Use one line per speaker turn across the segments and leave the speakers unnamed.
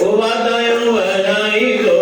O Vadayo Vadayo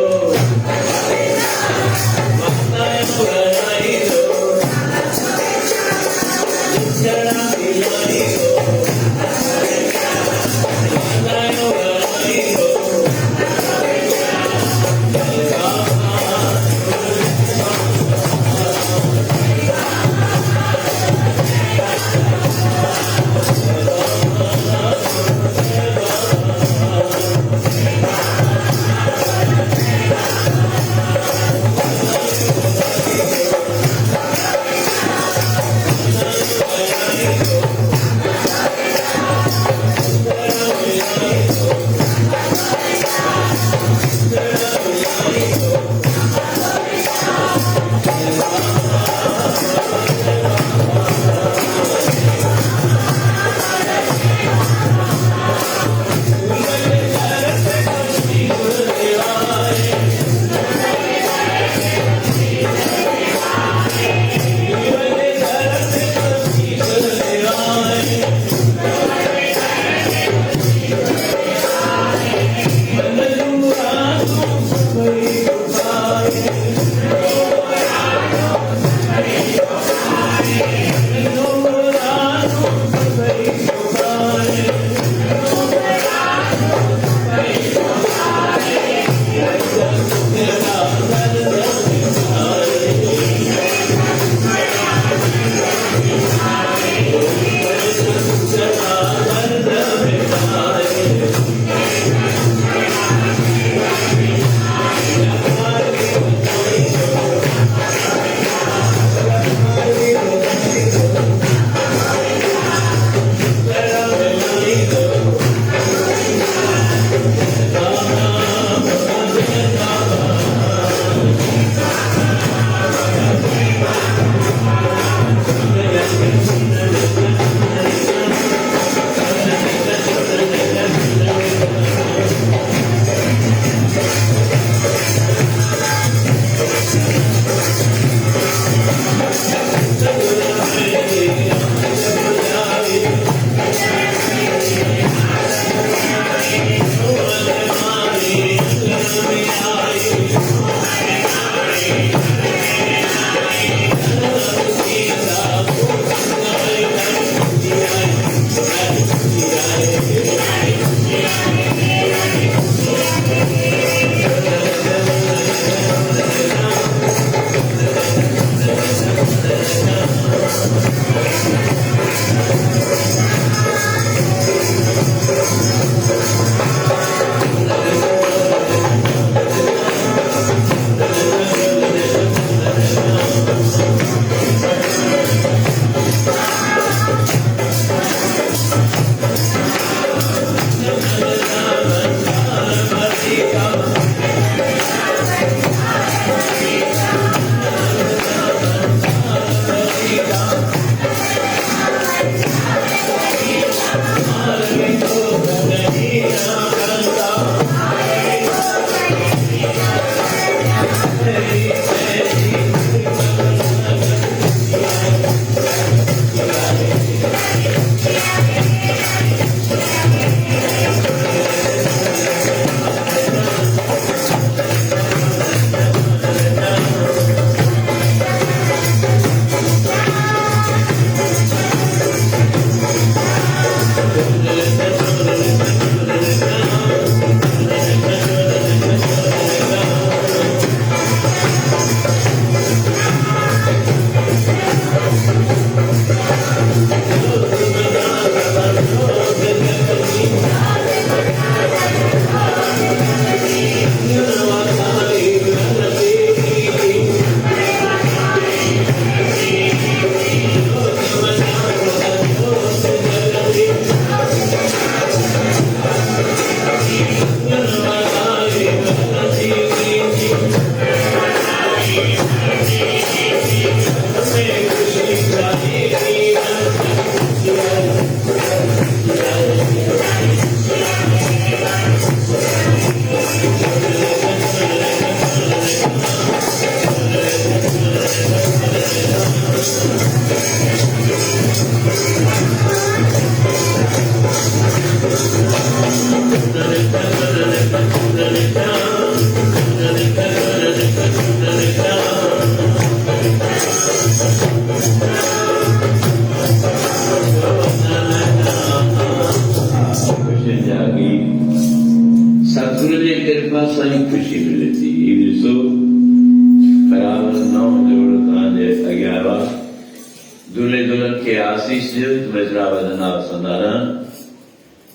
आशीष जो मित्रा वदना संधारण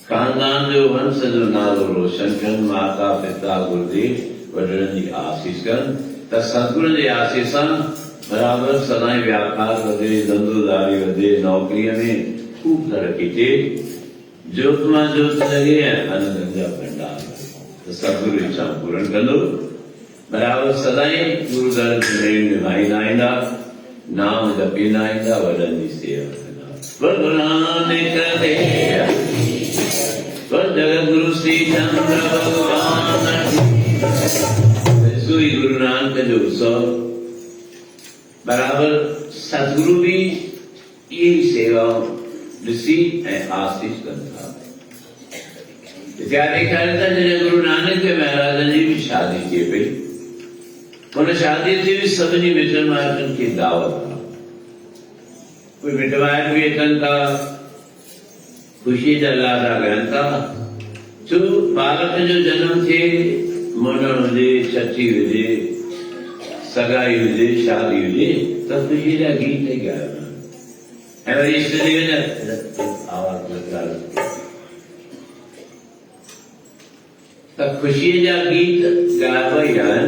खानदान जो वंश जो नालो रोशन कन माता पिता गुरुदेव वडरन जी आशीष कन त सतगुरु जी आशीषन बराबर सदाई व्यापार वधे धंधोदारी वधे नौकरी में खूब तरक्की थे ज्योत में ज्योत लगे आनंद भंडार तो सतगुरु इच्छा पूर्ण कर लो बराबर सदाई गुरु दर निभाई नाइंदा नाम जपी नाइंदा वडन जी सेवा जगत गुरु श्री चंद्र भगवान गुरु नानक जो उत्सव बराबर सतगुरु भी यही सेवा ऋषि आशीष करता ત્યારે कहता जैसे गुरु नानक के महाराज जी भी शादी की भाई उन्हें शादी थी भी सभी मित्र मार्जन की दावत था कोई मिटवायत भी इतन था खुशी जल्ला था गहनता जो बालक जो जन्म थे मनन हुजे चची हुजे सगाई हुजे शादी हुजे तब खुशी जा गीत नहीं गाया है इष्ट देव ने आवाज लगा तब खुशी जा गीत गावा यार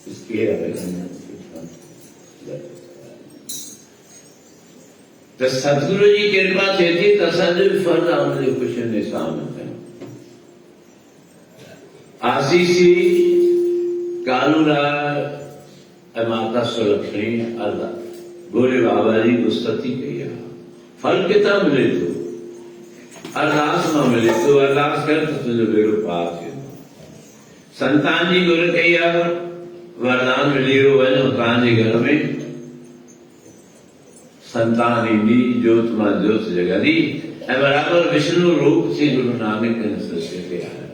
इसके तो सतगुरु जी कृपा थी तसंजु फर्ज आमने खुशी ने सामने आशीषी कालूरा माता सुलक्षणी अल्लाह गोरे बाबा जी को सती कही फल कितना मिले तो अरदास में मिले तो अरदास कर तो तुझे बेरो पास है संतान जी गुरु कहिया वरदान मिली हो वह उतान जी घर में संतान इंदी ज्योत मां ज्योत जगदी बराबर विष्णु रूप से गुरु नानक ने सृष्टि किया है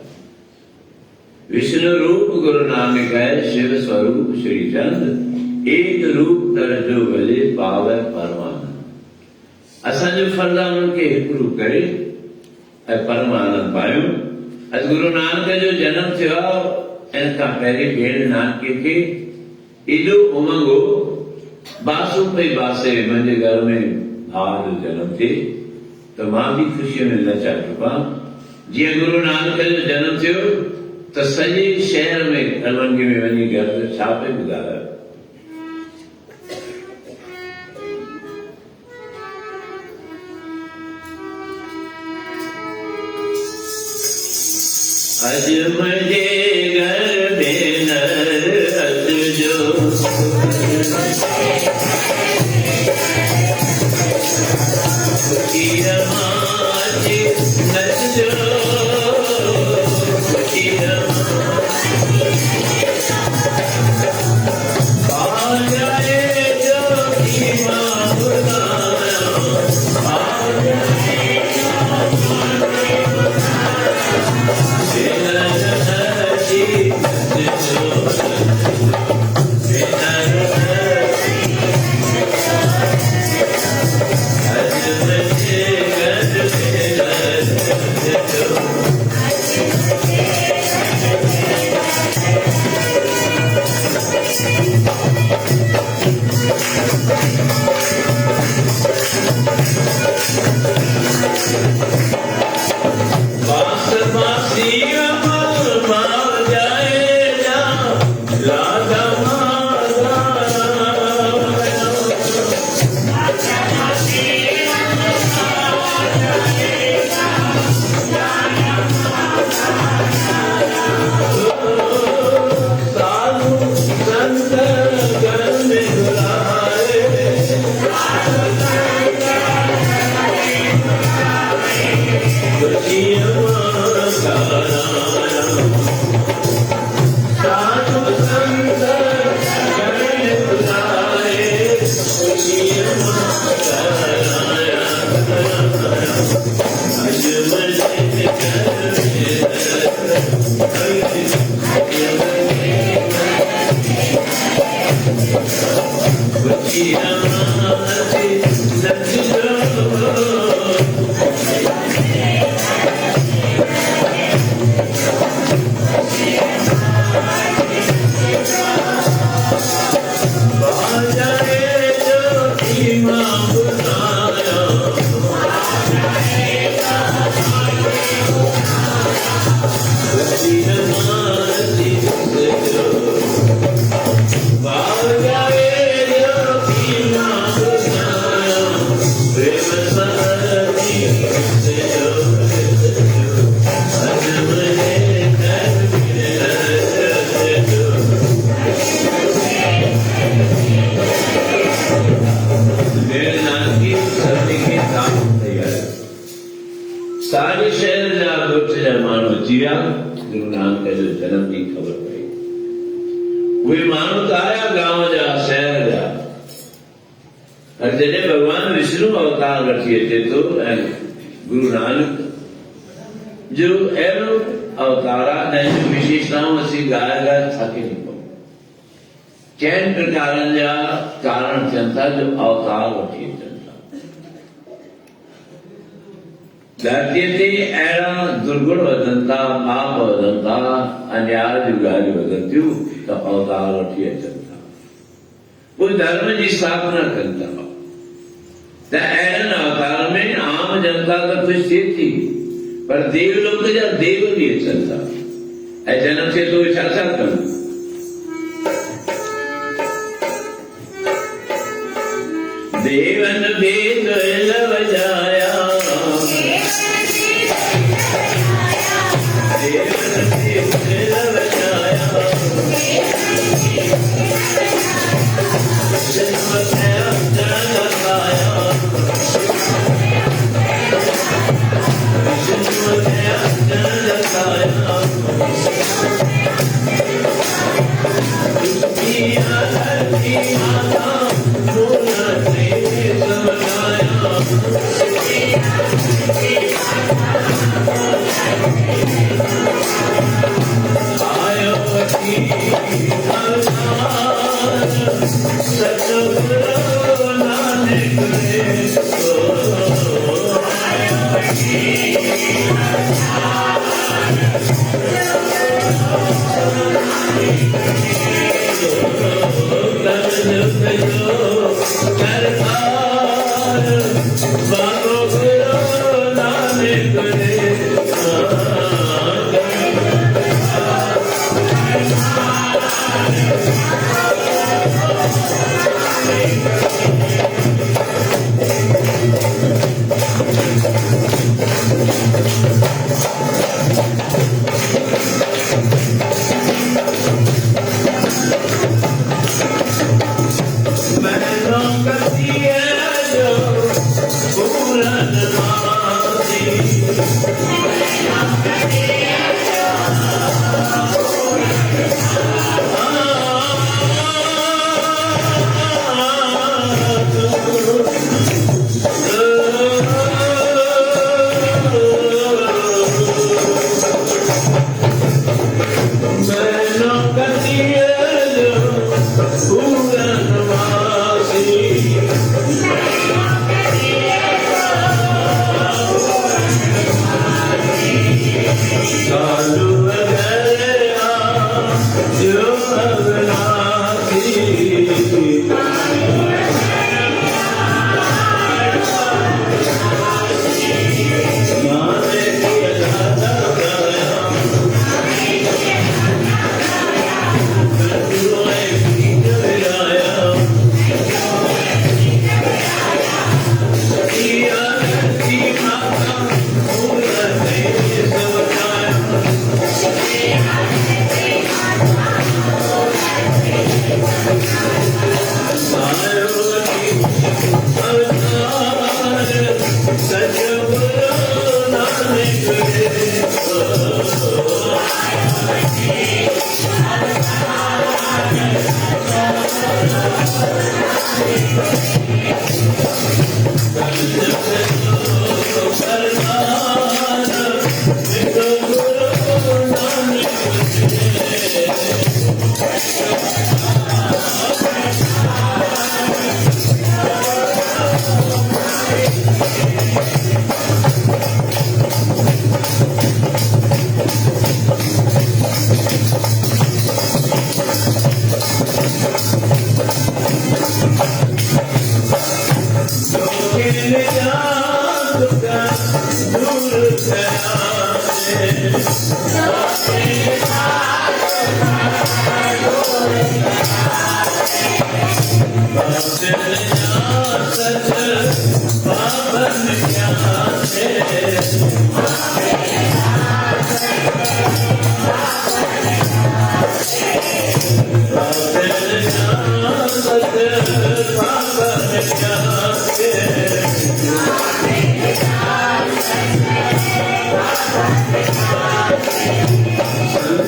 विष्णु रूप गुरु नानक है शिव स्वरूप श्री चंद एक रूप तरजो भले पावे परमानंद असंजो फरदा उनके एक रूप करे परमानंद पायो अज गुरु नानक जो जन्म थियो इनका पहले भेड़ नानक के इदो उमंगो बासु पे बासे मुझे घर में भाव जन्म थे तो मां भी खुशी में नचा चुका जी गुरु नानक जो जन्म थियो तो सॼे शहर में अलवंगी में वञी घर छापे ॿुधायो अज मुझे घर में नर जो जाए जो जन्म की खबर पई। उहे माण्हू त आया गांव जा शहर जा, पर जॾहिं भगवान विष्णु अवतार वठी अचे थो ऐं गुरु नानक जो अहिड़ो अवतार आहे जंहिं जूं विशेषताऊं असीं ॻाए ॻाए थके न पऊं। चइनि प्रकारनि जा कारण थियनि था जो अवतार वठी अचनि था। धरतीअ ते अहिड़ा दुर्गुण वधनि था, पाप वधनि था, अन्याय जूं ॻाल्हियूं वधनि थियूं त अवतार वठी अचनि था, पोइ धर्म जी स्थापना कनि था। त अहिड़नि अवतार में आम जनता त ख़ुशि थिए थी, पर देवलोक जा देव बि अचनि था ऐं जनम थिए थो छा था कनि? देवन भेद वजाया, देवन भेद वजाया, जन्म थया जन लगाया, जन्म थया जन लगाया, दुनिया धरती माता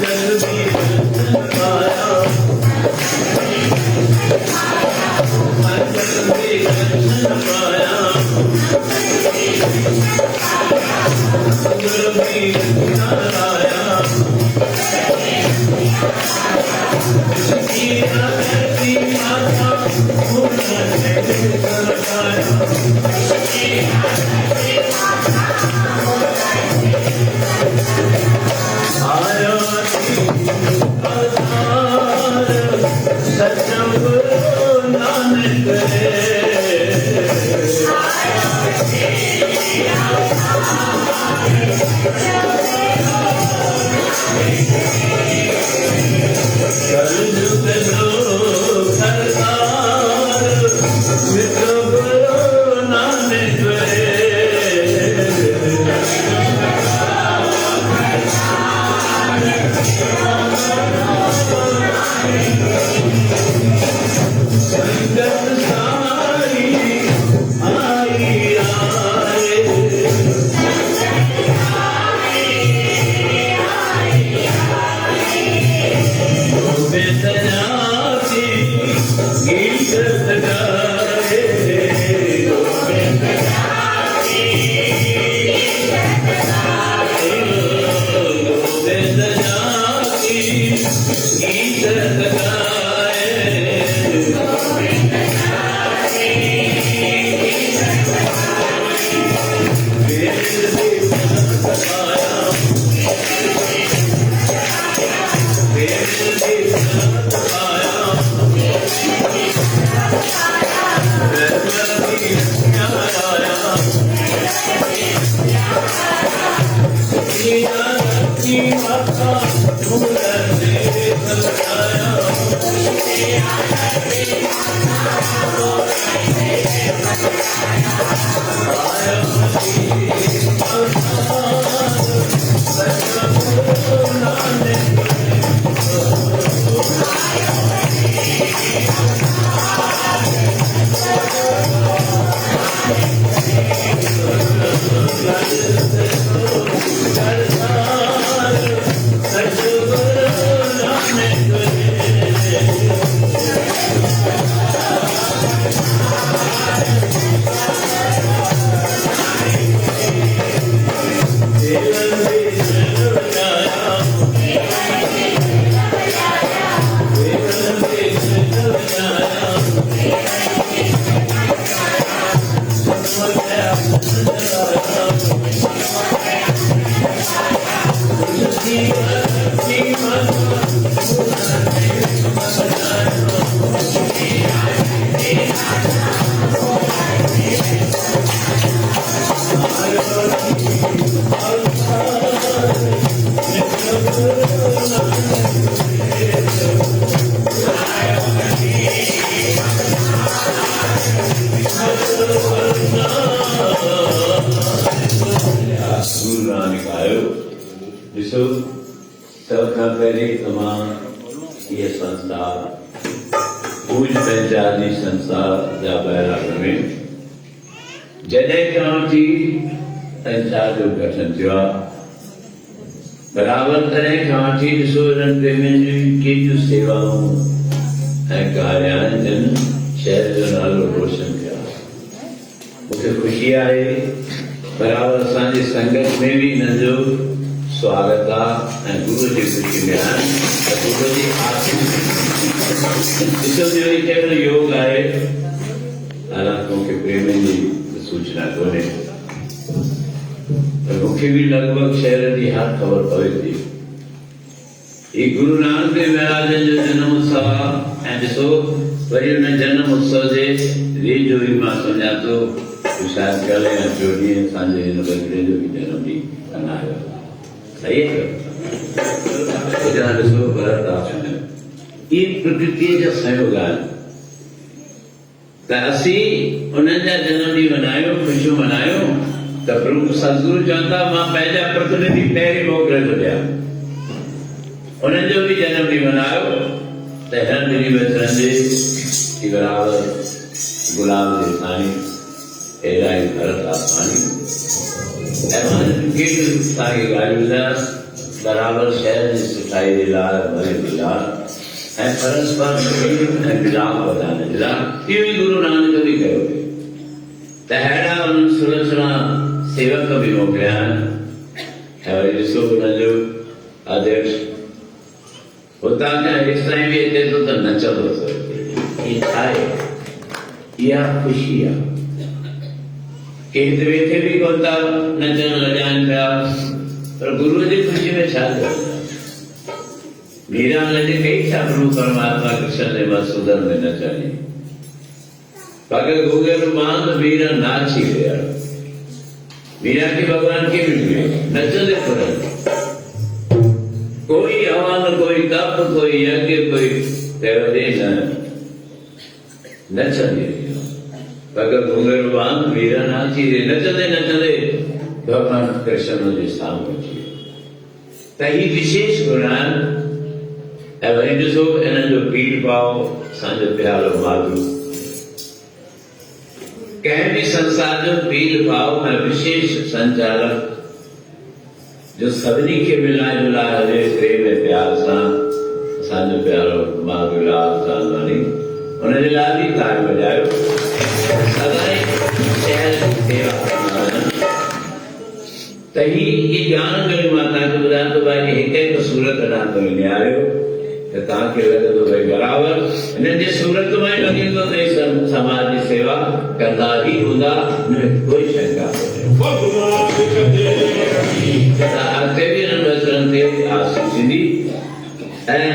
Thank you.
बराबर तरह खांची सोरन प्रेमी की जो सेवाओं है कार्यान जन शहर जो नालो रोशन किया मुझे खुशी आए बराबर सांझे संगत में भी नजो स्वागत है गुरु जी खुशी में आए गुरु जी आशीष इसो जो केवल योग आए हालांकि के प्रेमी जी सूचना कोने मुख्य भी लगभग शहर की हर खबर पवे थी ये गुरु नानक देव महाराज जो जन्म उत्सव ऐं ॾिसो वरी उन जन्म उत्सव जे री जो भी मां समझा तो शायद कल या चोॾहीं असांजे हिन बदिले जो भी जन्म ॾींहुं कंदा आहियो सही है ॿुधा ॾिसो भरत आहे ये प्रकृति जा संयोग आहिनि त असीं उन्हनि जा जन्म ॾींहुं मल्हायूं ख़ुशियूं मल्हायूं तो प्रभु सतगुरु चवंदा मां पंहिंजा प्रतिनिधि पहिरीं मोकिले छॾिया उन्हनि जो बि जनम ॾींहुं मल्हायो त हिन ॿिन्ही बचड़नि जे बराबर गुलाब जे साईं अहिड़ा ई भरत आसमानी ऐं मां केॾी तव्हांखे ॻाल्हि ॿुधायां बराबर शहर जी सुठाई जे लाइ भले जे लाइ ऐं परस्पर ऐं मिलाप वधाइण जे लाइ इहो ई गुरु नानक बि कयो त अहिड़ा उन्हनि सुलझणा सेवक भी मोकिलिया आहिनि ऐं वरी ॾिसो उनजो अध्यक्ष होता क्या इस टाइम भी अचे तो न चलो ये छाए या खुशी है कि वेठे भी कोता नचन लजान पिया पर गुरु जी खुशी में छा मीरा ने कई छा प्रभु परमात्मा कृष्ण ने मधुसूदन में नचानी पाकर गोगर मान मीरा नाची गया मीरा की भगवान की मिल गई नचने पर कोई हवन कोई तप कोई यज्ञ कोई देवदे नचने पाकर गोगर मान मीरा नाची रे नचने नचने भगवान कृष्ण जी सामने तही विशेष गुणान वरी ॾिसो इन्हनि जो पीर भाव असांजो प्यारो माधु कंहिं बि संसार जो पीर भाव ऐं विशेष संचालक जो सभिनी खे मिलाए जुलाए हले प्रेम ऐं प्यार सां असांजो प्यारो माधुलाल चांदवानी हुनजे लाइ बि ताल वॼायो सदाई शहर जी सेवा कंदा त ही ज्ञान करे मां तव्हांखे ॿुधायां थो भाई हिकु हिकु सूरत ॾांहुं तो निहारियो ताकि लगंदो भाई बराबर इन जे सूरत में लगंदो त समाज की सेवा कंदा ही हूंदा कोई शंका अॻिते बि इन्हनि बसरनि ते आसीस ईंदी ऐं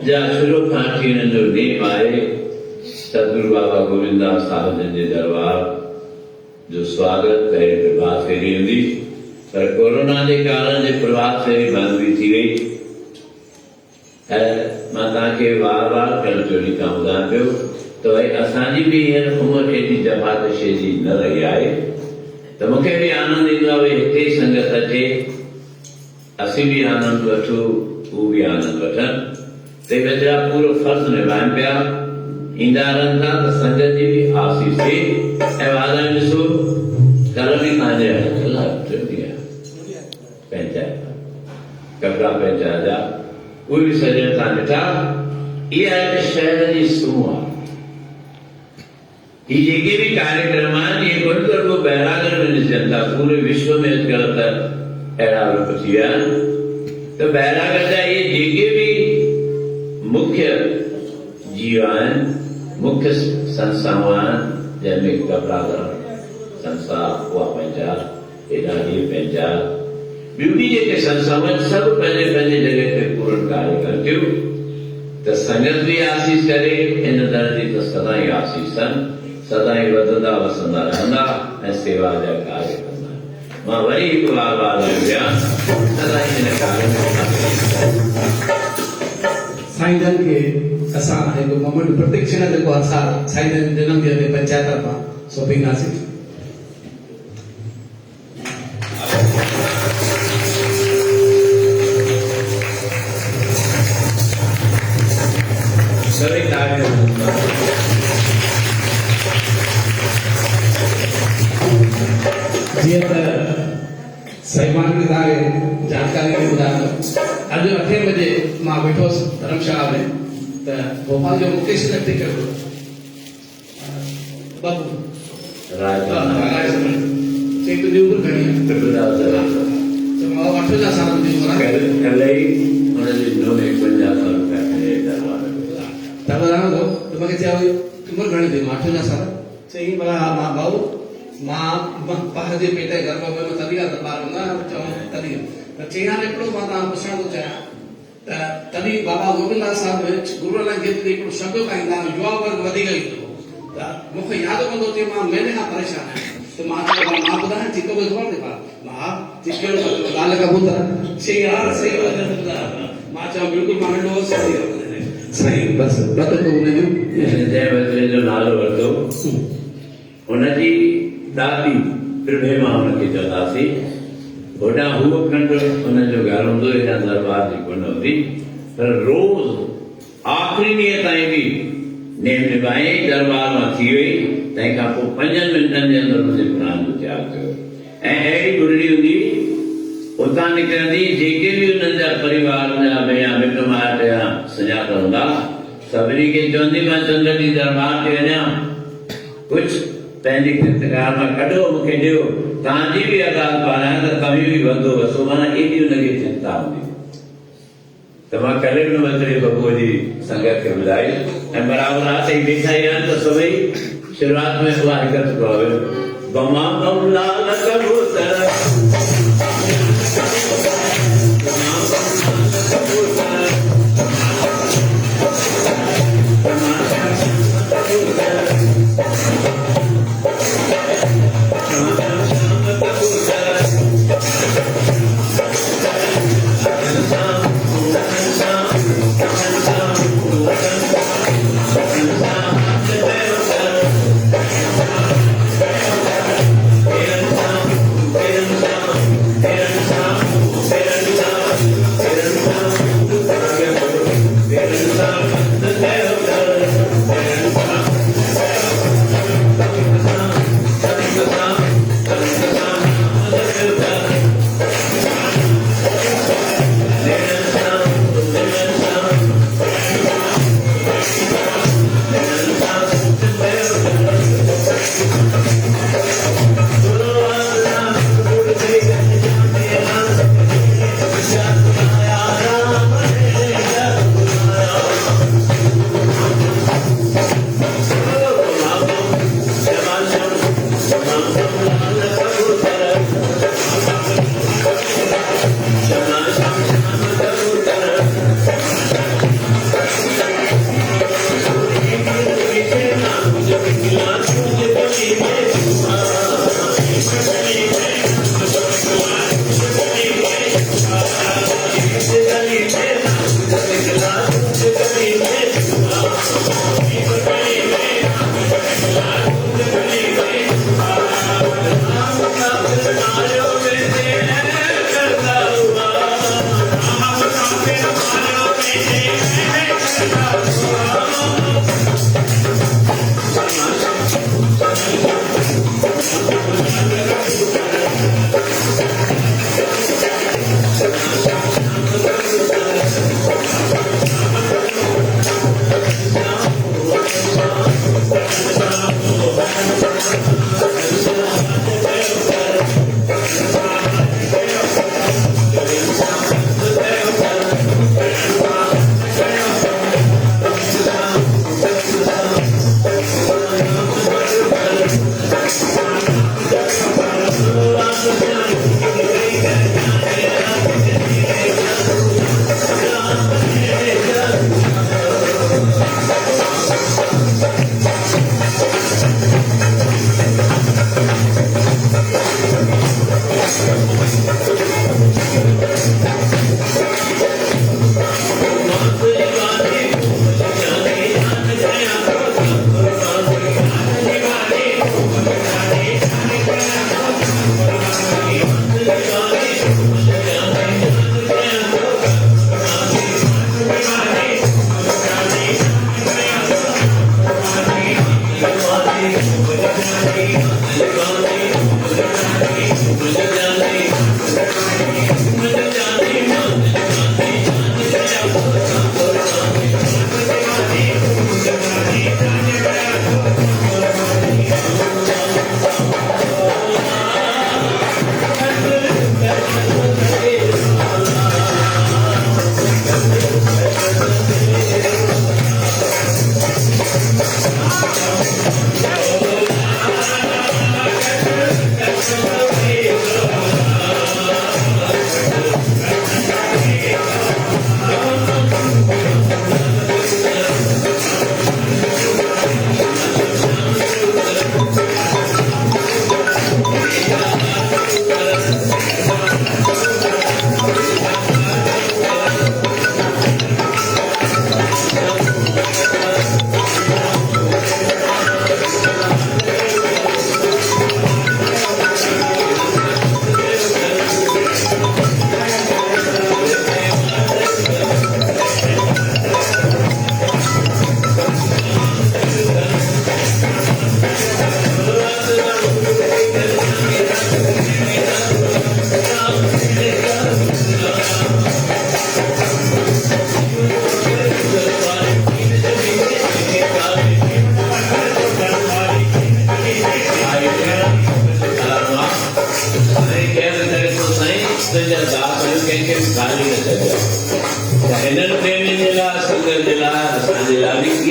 जा शुरू खां वठी इन्हनि जो नेम आहे सतगुरु बाबा गोविंददास साहिब जन जे दरबार जो स्वागत पहिरीं प्रभात फेरी हूंदी पर कोरोना के कारण जे प्रभात फेरी बंद भी थी वई मां तव्हांखे वार वार कल चोरी खां ॿुधायां पियो त भई असांजी बि हींअर उमिरि एॾी जफ़ाकशी जी न रही आहे त मूंखे बि आनंद ईंदो आहे भई हिते ई संगत अचे असीं बि आनंद वठूं हू बि आनंद वठनि ते वेझरा पूरो फर्ज़ निभाइनि पिया ईंदा रहनि था त संगत जी बि आसीस थिए ऐं वार ॾिसो कल बि तव्हांजे पंचायत कपिड़ा पंचायत जा उहे बि सॼण था ॾिठा इहा हिकु शहर जी सूंह आहे ही जेके भी कार्यक्रम आहिनि इहे कोन त रुॻो बैरागढ़ में ॾिसनि था पूरे विश्व में अॼुकल्ह त अहिड़ा रूप थी विया आहिनि त बैरागढ़ जा इहे जेके भी मुख्य जीव आहिनि मुख्य संस्थाऊं आहिनि जंहिंमें कपिड़ा संस्था उहा पंचायत हेॾा हीअ पंचायत ॿियूं बि जेके संस्थाऊं आहिनि सभु पंहिंजे पंहिंजे जॻह ते पूर्ण कार्य कनि थियूं त संगत बि आसीस करे इन दर जी त सदाई आसीस अथनि सदाई वधंदा वसंदा रहंदा ऐं सेवा जा कार्य कंदा मां वरी हिकु बार बार विया सदाई हिन कार्य में
साईं जन खे असां हिकु मोमेंट प्रतीक्षण जेको असां साईं जन जनम ॾींहं ते पंचायत मां सौंपींदासीं जीअं त सईमान खे तव्हांखे जानकारी में ॿुधायां अॼु 8 बजे मां वेठो हुउसि धर्मशाला में त भोपाल जो मुकेश टिकट बाबू चई तुंहिंजी उमिरि घणी आहे मां 58 साल जी उमिरि त ॿुधायां थो त मूंखे चयो उमिरि घणी अथई मां 58 साल चई भला हा मां भाऊ मां ॿार जे पेट जे गर्भ में तॾहिं आहे त ॿार न चऊं तॾहिं त चई हाणे हिकिड़ो मां तव्हां पुछण थो चाहियां त तॾहिं बाबा गोविंददास साहिब गुरू नानक देव ते हिकिड़ो शब्द पाईंदा युवा वर्ग वधीक ईंदो त मूंखे यादि कंदो चई मां महीने खां परेशान आहियां त मां चयो मां ॿुधायां थी तो ख़बर थी हा कहिड़ो लाल कबूतर चई हा सही मां चयो बिल्कुलु मां नंढो हुउसि सही बसि
जंहिं बदिले जो नालो वरितो हुनजी दादी प्रभेमा हुनखे चवंदासीं होॾां हूअ खंड हुनजो घर हूंदो हेॾां दरबार जी कोन हूंदी पर रोज़ आख़िरी ॾींहं ताईं बि नेम निभाई दरबार मां थी वई तंहिंखां पोइ 5 मिंटनि जे अंदरि हुनजे प्राण जो त्याग कयो ऐं अहिड़ी गुरड़ी हूंदी उतां निकिरंदी जेके बि हुननि जा परिवार जा या मिट माइट या सुञात हूंदा सभिनी खे चवंदी मां चंद्र जी दरबार ते वञा कुझु पंहिंजी ख़िदकार मां कढो मूंखे ॾियो तव्हांजी बि अॻाल्हि पारायां त तव्हीं बि वधो वसो माना एॾी हुनखे चिंता हूंदी तमाम कलेक्टर मंत्री बबू जी संगत के मिलाई ऐं बराबर आते ही बीठा ही आहिनि त सभई शुरुआत में उहा हिकत कयो बमा बम लाल कबूतर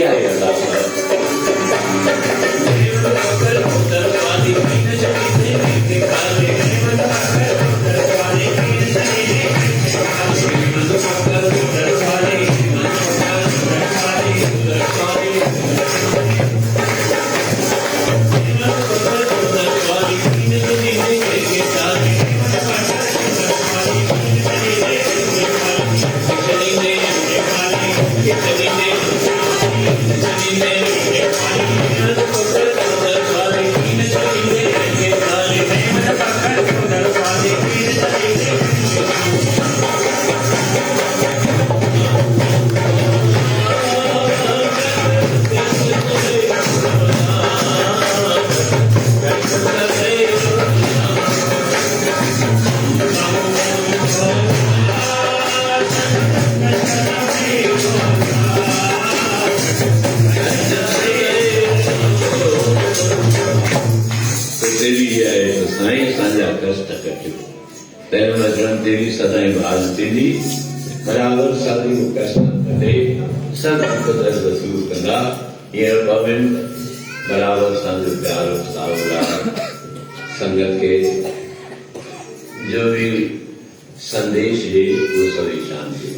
किया है अल्लाह तेरी सदाएं भाजती थी बराबर सारी को कष्ट करे सब कदर वसूल करना ये पवन बराबर संग प्यार सावला संगत के जो भी संदेश है वो सभी शांति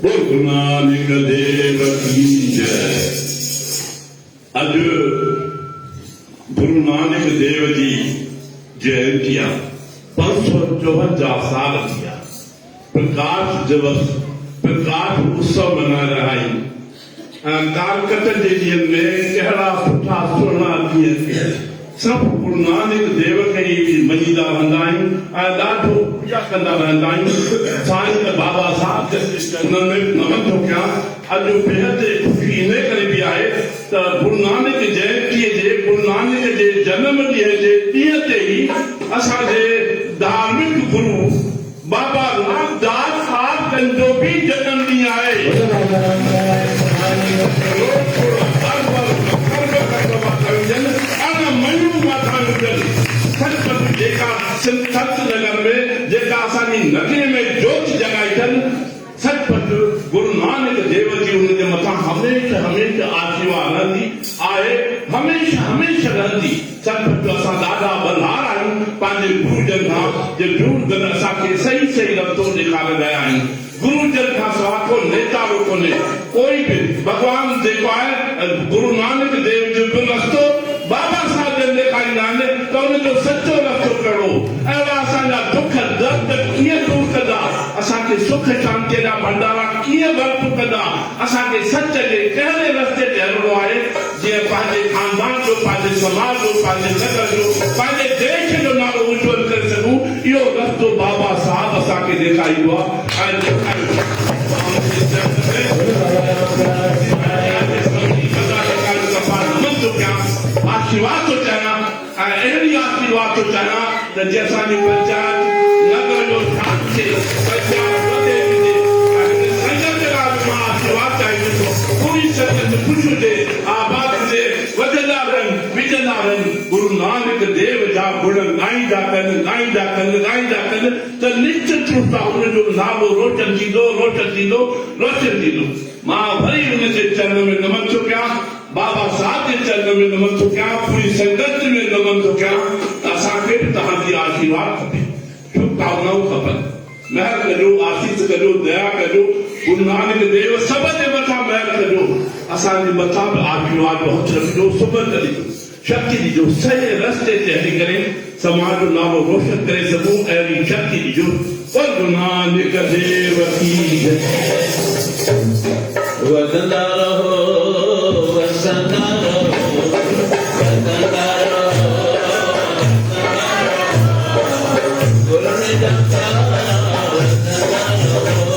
बोल गुरु नानक देव की जय। अज गुरु नानक देव जी जयंतियां 554 साल किया प्रकाश दिवस प्रकाश उत्सव मना रहा है कालकट जे में कहिड़ा सुठा सुहिणा ॾींहं सब गुरु नानक देव खे ई मञीदा रहंदा आहियूं ऐं ॾाढो पूजा कंदा रहंदा आहियूं। साईं बाबा साहब जे चरणनि में नमन थो कयां। अॼु बेहद ख़ुशी इन करे बि आहे त गुरु नानक जयंतीअ जे गुरु नानक जे जनम ॾींहं जे ॾींहं ते ई असांजे धार्मिक गुरु बाबा रामदास साहब जो भी जनम ॾींहुं आहे। संत नगर में जेका असांजी नगरी में जोत जगाई अथनि सचपच गुरु नानक देव जी उनजे मथां हमेशह हमेशह आशीर्वाद रहंदी आहे हमेशह हमेशह रहंदी। सचपच असां ॾाढा बलहार आहियूं पंहिंजे गुरुजन खां जे गुरुजन असांखे सही सही रस्तो ॾेखारे रहिया आहिनि। गुरुजन खां सवाइ को नेता बि कोन्हे कोई बि भॻवान जेको आहे गुरु नानक देव जो बि रस्तो बाबा साहब जन ॾेखारींदा आहिनि त उनजो सचो रस्तो कहिड़ो अहिड़ा असांजा दुख दर्द कीअं दूर कंदा असांखे सुख शांतीअ जा भंडारा कीअं बर्प कंदा असांखे सच जे कहिड़े रस्ते ते हलणो आहे जीअं पंहिंजे खानदान जो पंहिंजे समाज जो पंहिंजे नगर जो पंहिंजे देश जो नालो उज्जवल करे सघूं इहो रस्तो बाबा साहब असांखे ॾेखारींदो आहे। आशीर्वाद तो चाहियां अहिड़ी आशीर्वाद तो चाहियां त जे असांजी पंचायत नगर जो शांति पंचायत वधे वधे संगत जे लाइ मां आशीर्वाद चाहींदुसि पूरी संगत ख़ुशि हुजे आबाद हुजे वधंदा रहनि विझंदा रहनि गुरु नानक देव जा गुण ॻाईंदा कनि ॻाईंदा कनि ॻाईंदा कनि त निश्चित रूप सां हुनजो नालो रोशन थींदो रोशन थींदो रोशन थींदो। मां वरी हुनजे चरण में नमन थो कयां बाबा साहब के चरण में नमन थो कयां पूरी संगत में नमन थो कयां असांखे बि तव्हांजी आशीर्वाद खपे शुभकामनाऊं खपनि महर कजो आशीष कजो दया कजो गुरु नानक देव सभ जे मथां महर कजो असांजे मथां बि आशीर्वाद जो हथ रखिजो सुबह ॾिजो शक्ति ॾिजो सही रस्ते ते हली करे समाज जो नालो रोशन करे सघूं अहिड़ी शक्ति ॾिजो। गुरु नानक देव की जय।
वदंदा रहो वसंदा रहो वदंदा रहो गुरु ने जपा वदंदा रहो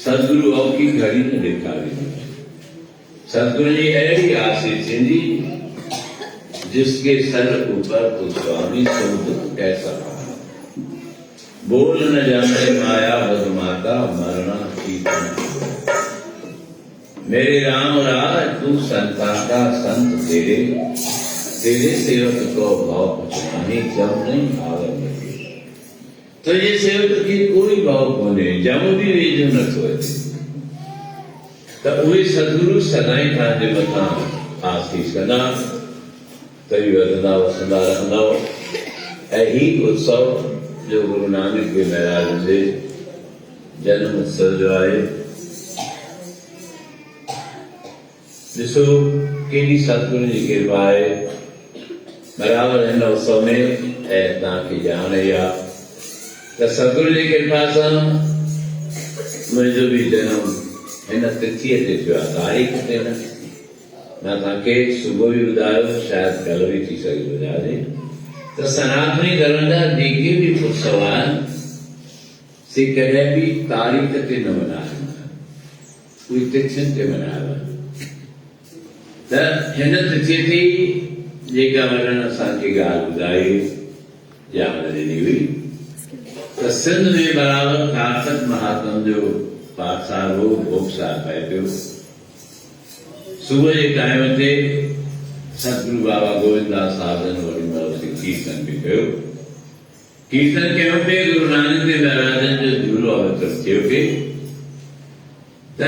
सदगुरु औखी घड़ी न ॾेखारी। सदगुरु जी अहिड़ी आशीष थींदी जिसके सर ऊपर तो स्वामी समुद्र कैसा रहा। बोल न जाने माया बदमाता मरना की। मेरे राम राज तू संता का संत तेरे, तेरे सेवक को भाव पहुंचाने जब नहीं आवे लगे। तो ये सेवक की कोई भाव कोने जब भी वेज न सोए। तब वे सदगुरु सदाई ताजे बता आशीष कदा तभी वरदा वसंदा रखना। यही उत्सव जो गुरु नानक के महाराज से जन्म उत्सव जो आए जिसो केडी सतगुरु जी के पाए बराबर हिन उत्सव में ऐं तव्हांखे ॼाण या त सतगुरु जी कृपा सां मुंहिंजो बि जनम हिन तिथीअ ते थियो आहे, तारीख़ ते न। मां तव्हांखे सुबुह बि ॿुधायो, शायदि कल्ह बि थी सघे ॿुधाइजे त सनातनी धर्म जा जेके बि उत्सव आहिनि से कॾहिं बि तारीख़ ते न मल्हाया, उहे तिथियुनि ते मल्हाया। त हिन तिथीअ ते जेका वॾनि असांखे ॻाल्हि ॿुधाई ॼाण ॾिनी हुई त सिंध में बराबरि कार्तिक महात्म जो पाठशाल हो, भोगसार पए पियो। सुबुह जे टाइम ते सतगुरु बाबा गोविंददास साहिब जन वरी महिल कीर्तन बि कयो। कीर्तन कयो पिए गुरु नानक देव महाराजन जो झूलो अवतर थियो पिए त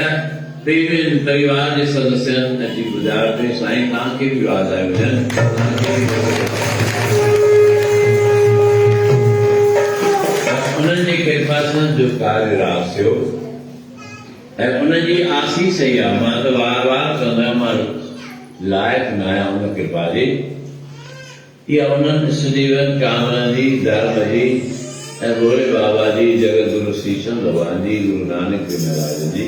पंहिंजे परिवार जे सदस्यनि अची ॿुधायो पिए साईं तव्हांखे बि वाधायूं हुजनि। उन्हनि जी कृपा सां जो कार्य रास थियो ऐं उनजी आसीस ई आहे। मां त वार वार चवंदो आहियां मां लाइक़ु न आहियां उन कृपा जी। इहा उन्हनि सुजीवन कामरान जी, धर्म जी ऐं भोले बाबा जी, जगत गुरु शीशम भगवान जी, गुरु नानक देव महाराज जी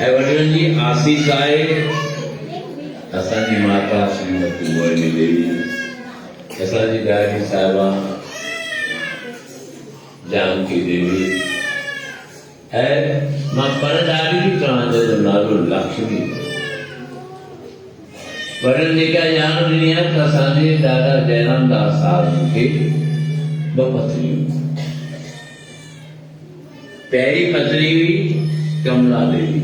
ऐं वॾनि जी आसीस आहे। असांजी माता श्रीमती मोहिनी देवी, असांजी ॾाॾी साहिबा जानकी देवी ऐं मां पर ॾाढी बि चवां जो नालो लक्ष्मी। पर जेका ॼाण ॾिनी आहे त असांजे ॾाॾा जयराम दास साहिब मूंखे ॿ पत्नियूं। पहिरीं पत्नी हुई कमला देवी।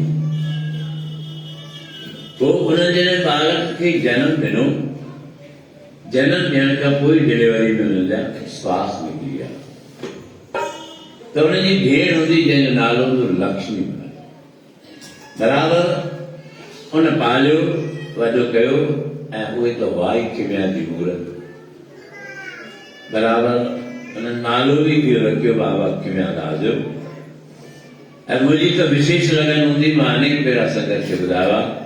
पोइ उन जॾहिं बालक खे जनम ॾिनो, जनम ॾियण खां पोइ डिलीवरी में हुन जा श्वास निकिरी आहे त उनजी भेण हूंदी जंहिंजो नालो हूंदो लक्ष्मी। बराबरि उन पालियो, वॾो कयो ऐं उहे त वाई किमिया जी मूरत। बराबरि उन्हनि नालो बि इहो रखियो बाबा किमियादास जो। ऐं मुंहिंजी त विशेष लगन हूंदी, मां अनेक भेरा संगत खे ॿुधायो आहे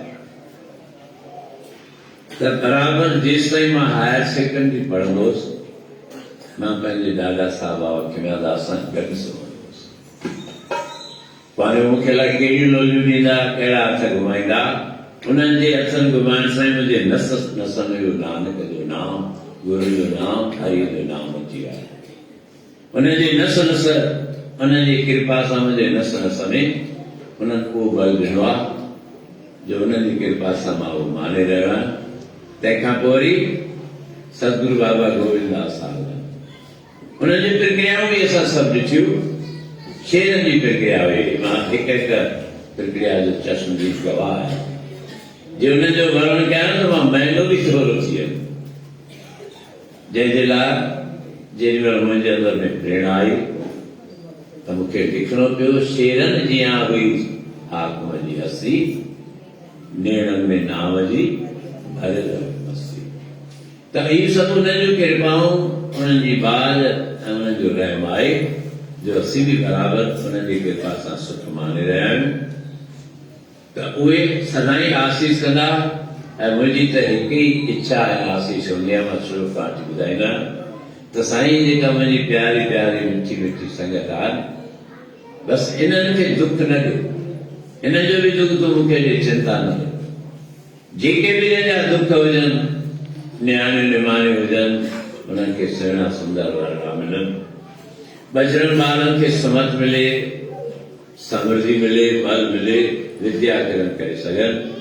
त बराबरि जेसि ताईं मां हायर सेकेंडरी पढ़ंदो हुउसि मां पंहिंजे ॾाॾा साहिब बाबा किमियादास सां गॾु सुम्हंदो हुउसि। पंहिंजो मूंखे लाइ कहिड़ियूं लोलियूं ॾींदा, कहिड़ा हथ घुमाईंदा। उन्हनि जे हथनि घुमाइण सां मुंहिंजे नस नस में इहो नानक जो नाम, गुरू जो नाम, हरीअ जो नाम अची आयो। उनजे नस नस, उनजी कृपा सां मुंहिंजे नस नस में उन्हनि उहो बल ॾिनो आहे जो उन्हनि जी कृपा सां मां उहो माने रहियो आहियां। तंहिंखां पोइ वरी सतगुरु बाबा गोविंददास साहिब, उन्हनि जी प्रक्रियाऊं बि असां सभु ॾिठियूं। शेरनि जी प्रक्रिया हुई, मां हिकु हिकु प्रक्रिया जो चश्म जी गवाह आहियां। जे हुनजो वर्णन कयां त मां महीनो बि थोरो थी वियुमि, जंहिंजे लाइ जेॾीमहिल मुंहिंजे अंदरि में प्रेरणा आई त मूंखे लिखणो पियो। शेरनि जीअं हुई हाकम जी हसी, नेणनि में नाम जी भरियल मस्ती। त इहे सभु उन्हनि जूं कृपाऊं, उन्हनि जी बाज ऐं उन्हनि जो रहम आहे जो असीं बि बराबरि उन्हनि जी कृपा सां सुठो माने रहिया आहियूं। त उहे सदाई आसीस कंदा। ऐं मुंहिंजी त हिकु ई इच्छा ऐं आसीस हूंदी आहे, मां शुरू खां वठी ॿुधाईंदा त साईं जेका मुंहिंजी प्यारी प्यारी मिठी मिठी संगत आहे, बसि इन्हनि खे दुख न ॾियो। इन जो बि दुख तूं मूंखे ॾे, चिंता न ॾियो। जेके बि जा दुख हुजनि, न्याणे निमाणे हुजनि, उन्हनि खे सुहिणा सुंदर वरना मिलनि। बजरंग ॿारनि खे समझ मिले, समृद्धि मिले, बल मिले, विद्या ग्रहण करे सघनि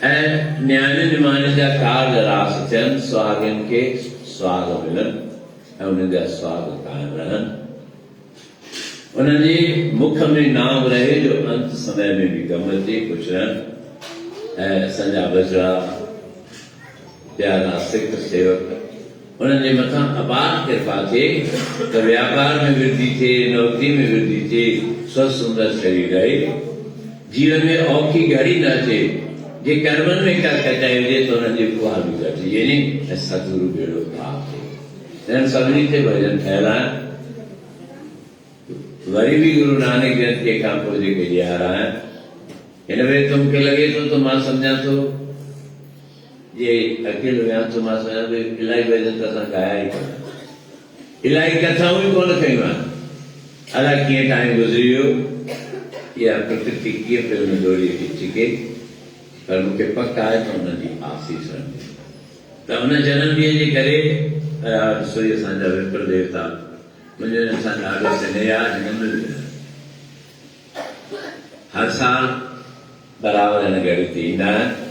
ऐं न्याणे निमाणे जा कार्य रास थियनि, सुहागनि खे सुहाग मिलनि ऐं उन्हनि जा सुहाग कायम रहनि। उन्हनि जे मुख में नाम रहे जो अंत समय में भी कम अचे कुझु रहनि। ऐं असांजा बजरा प्यारा सिख सेवक उन्हनि जे मथां अपार कृपा थिए त व्यापार में वृद्धि थिए, नौकरी में वृद्धि थिए, स्वस्थ सुंदर शरीर रहे, जीवन में औखी घड़ी न अचे। जे कर्मनि में का कटाई हुजे त उन्हनि जी कुआ बि घटिजे यानी ऐं सतगुरु बेड़ो पार थिए। इन्हनि सभिनी ते भॼन ठहियल आहिनि। वरी बि गुरु नानक जयंती खां पोइ जेके ॾियार आहिनि, हिन में त मूंखे लॻे थो त मां सम्झां थो जे अकेलो विया तो मां सम्झां थो इलाही भॼन त असां ॻाया ई कोन, इलाही कथाऊं ई कोन कयूं आहिनि। अलाए कीअं टाइम गुज़री वियो या प्रकृति कीअं फिल्म दौड़ी अची के, पर मूंखे पक आहे त उन्हनि जी आसीस रहंदी। त उन जनम ॾींहं जे करे ॾिसो ई असांजा विप्र देवता मुंहिंजे हिन सां ॾाढो स्नेह आहे। जनम ॾींहुं हर साल बराबरि हिन घड़ी ते ईंदा आहिनि।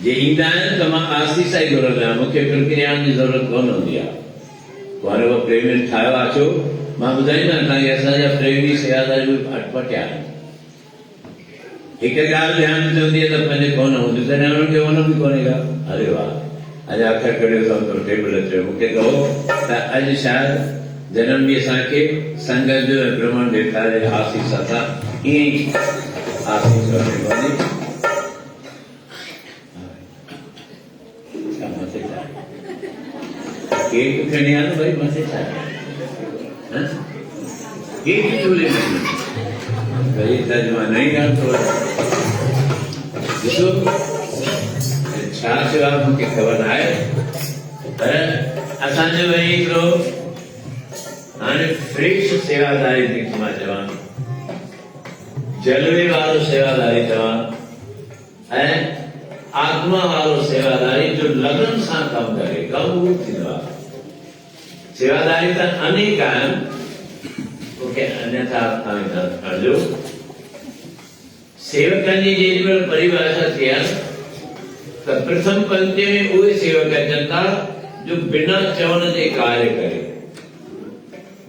जे ईंदा आहिनि त मां आसीस ई घुरंदो आहियां, मूंखे प्रक्रियाउनि जी ज़रूरत कोन हूंदी आहे। पोइ उहो प्रेमी ठाहियो आहे छो मां ॿुधाईंदो तव्हांखे असांजा प्रेमी सेवादारी बि अटपटिया आहिनि। हिकु ॻाल्हि ध्यान ते हूंदी आहे त पंहिंजे कोन हूंदी तॾहिं उन्हनि खे वञो बि कोन्हे का। अरे वाह, अञा अखर कढियो अथव त टेबल चयो मूंखे कहो त अॼु शायदि जनम ॾींहुं असांखे संगत जो ऐं ब्रह्मण देवता जे आसीस सां ईअं ई आसीस वठे वञे। केक खणी आयो भाई मथे छा केक चूल्हे में भाई तर्जुमा नहीं ॻाल्हि थोरो ॾिसो छा थियो आहे मूंखे ख़बर आहे, पर असांजो वरी हिकिड़ो हाणे फ्रेश सेवादारी जेकी मां चवां, जलवे वारो सेवादारी चवां ऐं आत्मा वारो सेवादारी जो लगन सां कमु करे, कमु उहो थींदो आहे। सेवादारी त अनेक आहिनि, मूंखे अन्यथा खणिजो। सेवकनि जी जेॾीमहिल परिभाषा थी आहे त प्रथम पंक्ति में उहे सेवक अचनि था जो बिना चवण जे कार्य करे,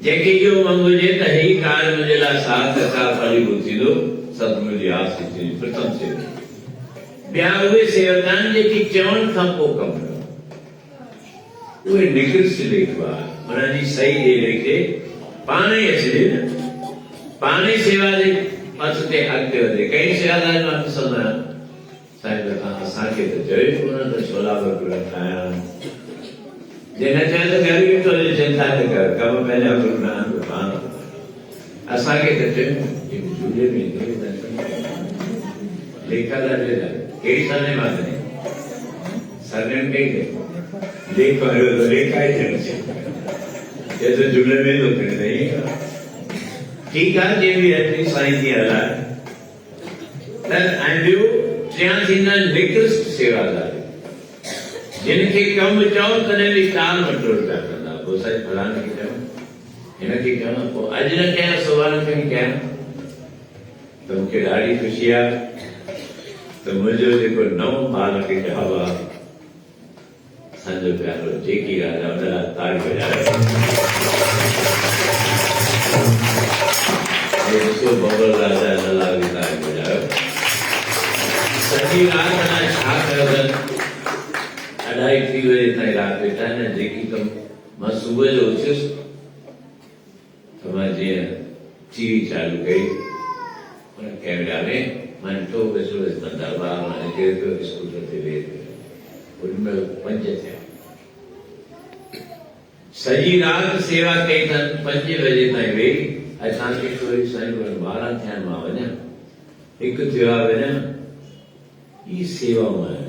जंहिंखे इहो मनु हुजे त ही कार्य मुंहिंजे लाइ सार्थक आहे, फलीभूत थींदो, सतगुरु जी आसीस थींदी। प्रथम सेवक। ॿिया उहे सेवक आहिनि जेके चवण खां पोइ कमु कनि, उहे निकृष्ट लेखवा, उन्हनि जी सही ॾे लेखे पाण ई अचिजे न, पाण ई सेवा जे पथ ते अॻिते वधे। कई सेवादारी मां ॾिसंदो आहियां साईं असांखे त चयो कोन त छोला भटूरा खाया, जे न चयो त घर वेठो चिंता न कर, कम पंहिंजा गुरु नानक पाण। असांखे त चयो झूले में लेखा था ॾे कहिड़ी सरनेम आहे सरनेम कई लेख त लेखा ई थियणु तो झूले में तो फिर ठीक है जे भी एटली साईं जी हलाए त ऐं ॿियो टियां थींदा निकृष्ट सेवादारी, जिनखे कमु चओ तॾहिं बि टाल मटोल पिया कंदा। पोइ साईं फलाणे खे चयो हिनखे कयो न, पोइ अॼु न कयां सुभाणे खे कयां त मूंखे ॾाढी ख़ुशी आहे त मुंहिंजो जेको नओं बालक जवाबु आहे असांजो प्यारो जेकी राजा उन लाइ ताड़ी वॼाए। ॾिसो बबल राजा इन लाइ बि ताड़ी वॼायो। सॼी राति अञा छा कयो अथनि, 2:30 बजे ताईं राति वेठा आहिनि। जेकी कमु मां सुबुह जो उथियुसि त मां जीअं टीवी चालू कई, उन कैमरा में मां ॾिठो वेठो दरबार मां निकिरे पियो, स्कूटर ते वेही पियो, उनमें 5 थिया। सॼी राति सेवा कई अथनि, 5 बजे ताईं वेही। असांखे कोई साईं 12 थिया मां वञा, हिकु थियो आहे वञा, ई सेवाऊं आहिनि।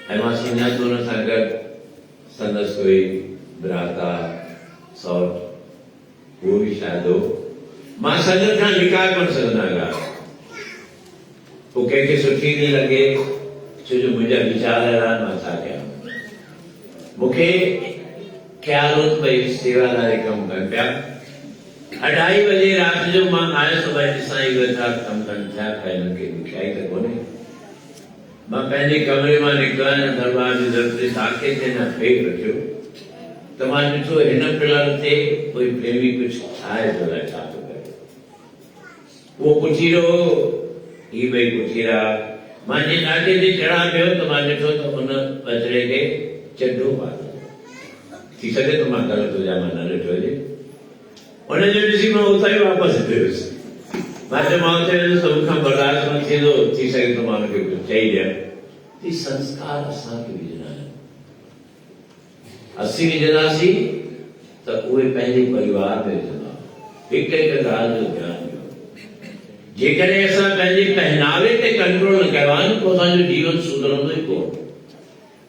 ऐं मां सम्झां थो हुन सां गॾु संदसि कोई भ्राता सौट उहो बि शायदि हो। मां संगत खां लिकाए कोन सघंदा ॻाल्हि, पोइ कंहिंखे सुठी न लॻे छो जो मुंहिंजा वीचार अहिड़ा मां छा कयां। मूंखे ख़्याल हो त भई सेवादारी कमु कनि पिया 2:30 बजे रात जो मां आयो तो भाई साईं वेठा कम कनि थिया खाई उनखे मिठाई त कोन्हे मां पंहिंजे कमरे मां निकिता दरबार जे दरवाजे ताके ते न फेक रखियो त मां ॾिठो हिन पिलर ते कोई प्रेमी कुझु ठाहे थो लाइ छा थो करे उहो पुछीरो ही भई पुछीरा मां जे ॾाॾे ते चढ़ा पियो त मां ॾिठो त हुन बदिले खे चड्डो पातो थी सघे तो मां ग़लति हुजां मां न ॾिठो हुजे उनजो ॾिसी मां उतां ई वापसि पियुसि मां चयोमांसि त मूंखां बर्दाश्त न थींदो थी सघे तो मां हुनखे कुझु चई ॾियां ही संस्कार असांखे विझणा आहिनि असीं विझंदासीं त उहे पंहिंजे परिवार में विझंदा हिकु हिकु ॻाल्हि जो ध्यानु ॾियो जेकॾहिं असां पंहिंजे पहनावे ते कंट्रोल न कयो आहे पोइ असांजो जीवन सुधरंदो ई कोन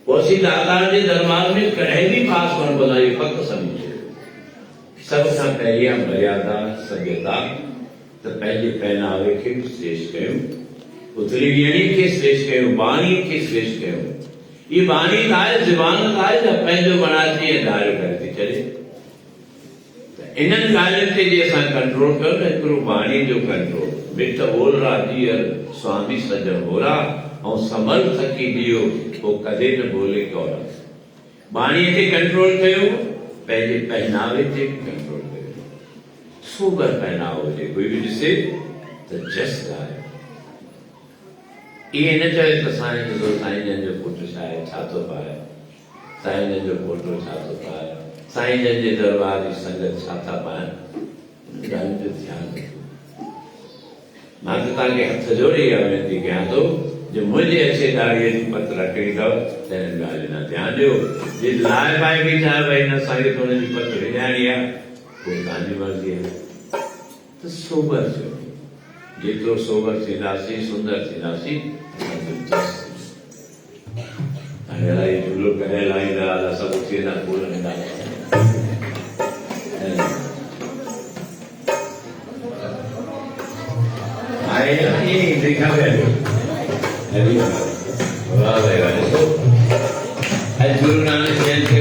पोइ असीं दातार जे दरबार में कॾहिं बि पास कोन पवंदा इहो पक सम्झो सब खां पहिरीं मर्यादा सभ्यता त पंहिंजे पहनावे खे श्रेष्ठ कयूं उथली वेहणी खे श्रेष्ठ कयूं बाणी खे श्रेष्ठ कयूं ये बाणी आहे ज़बान आहे त पंहिंजो बणाए ऐं दायर करे थी छॾे त इन्हनि ॻाल्हियुनि ते जे असां कंट्रोल कयूं न हिकिड़ो बाणी जो कंट्रोल मिठ ओलरा जीअर स्वामी सजण होरा ऐं संभल थकी दियो पोइ कॾहिं न बोले कौर बाणीअ ते कंट्रोल कयूं पंहिंजे पहनावे ते कंट्रोल कयो सोबर पहनावो हुजे कोई बि ॾिसे त जस ॻाल्हि इहे न चवे त साईं ॾिसो साईं जन जो पुटु छा आहे छा थो पाए साईं जन जो पोटो छा थो पाए साईं जन जे दरबार जी संगत छा था पाइनि ॻाल्हि जो ध्यानु रखो मां त तव्हांखे हथ जोड़े इहा वेनती कयां थो जो मुंहिंजे अचे ॾाड़ीअ जी पत रखणी अथव त हिन ॻाल्हि न ध्यानु ॾियो जे लाइ पाए बि छा भई न असांखे त हुनजी पत विञाइणी आहे पोइ तव्हांजी मर्ज़ी आहे त सोबर थियो जेतिरो सोबर थींदासीं सुंदर थींदासीं हाणे इलाही झूलो करे लाहींदा सभु उथी वेंदा पूर वेंदा आहे ईअं देखा पिया गुरु नानक जयंती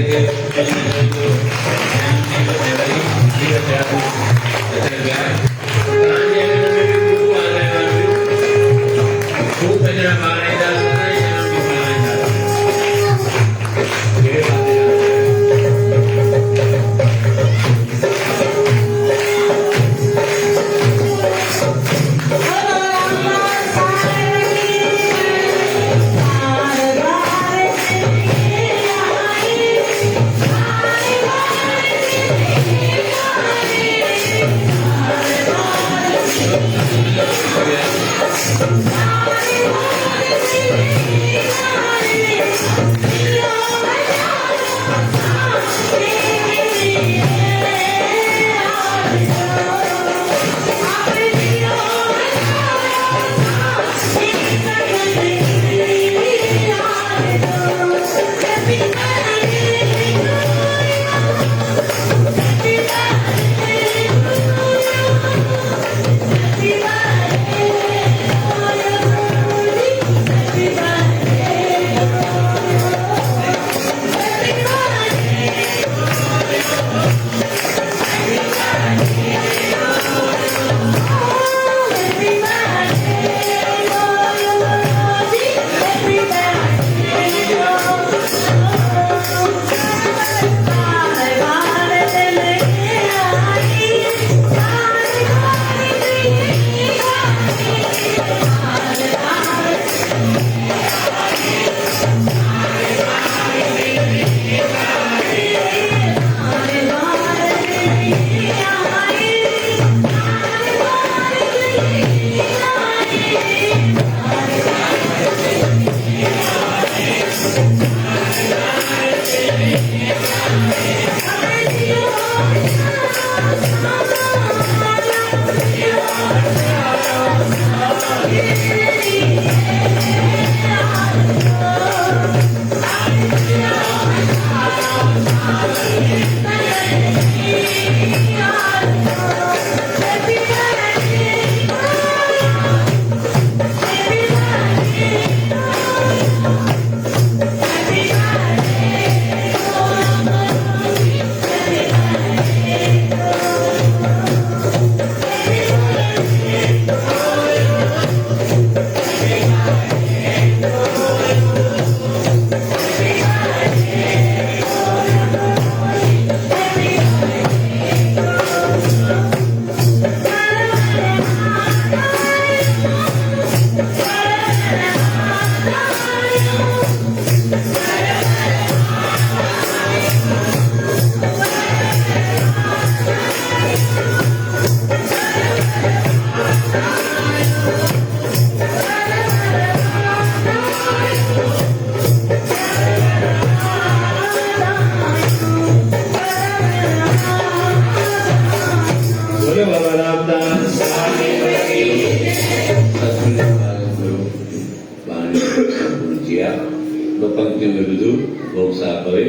पंक्ति में विदु भोग साहब हुए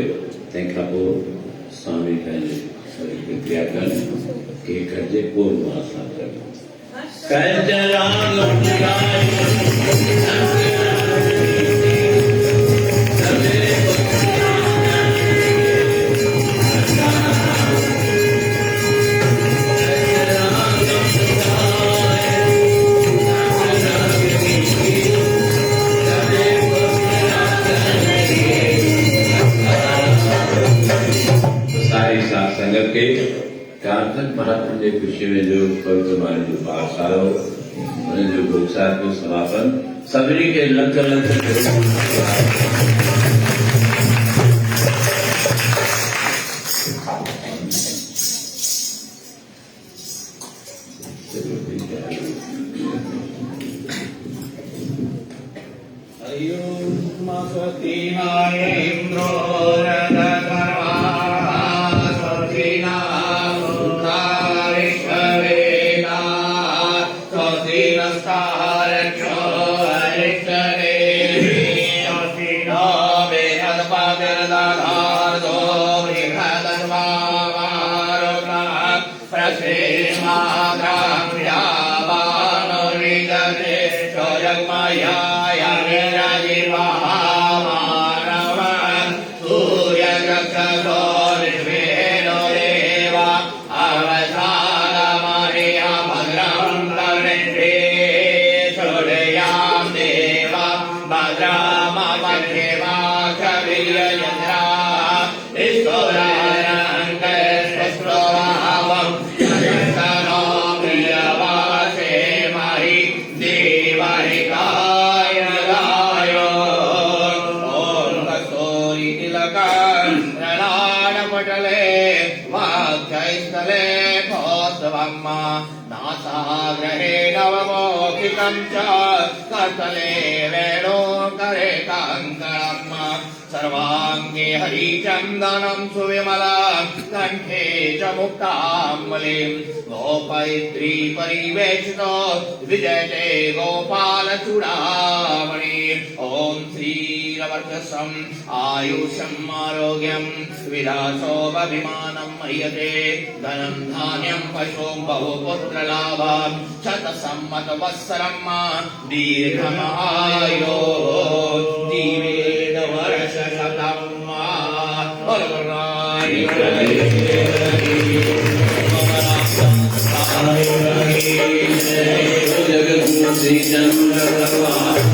तंहिंखां पोइ स्वामी पंहिंजे क्रिया कनि के कजे पूर्व आसान कनि संगत के कार्तिक महात्मा के खुशी में जो पवित्र वाणी जो पाठशाला हो उन्हें जो भोगसार को समापन सभी के लंक
नासाग्रहे नवमोखिकं च कतले वेणो करे काङ्कणम् सर्वाङ्गे हरिचन्दनं सुविमलं कण्ठे च मुक्ताम्बुलिं गोपैत्री परिवेशितो विजयते गोपालचूडामणि ॐ श्रीरवर्चसम् आयुषम् आरोग्यं विलासोऽभिमानं मह्यते धनं धान्यं पशुं बहुपुत्रलाभं शतसम्मतवत्सरं दीर्घमायो जीवेन वर्षशतं
जगद्गुरु श्री चंद्र भगवान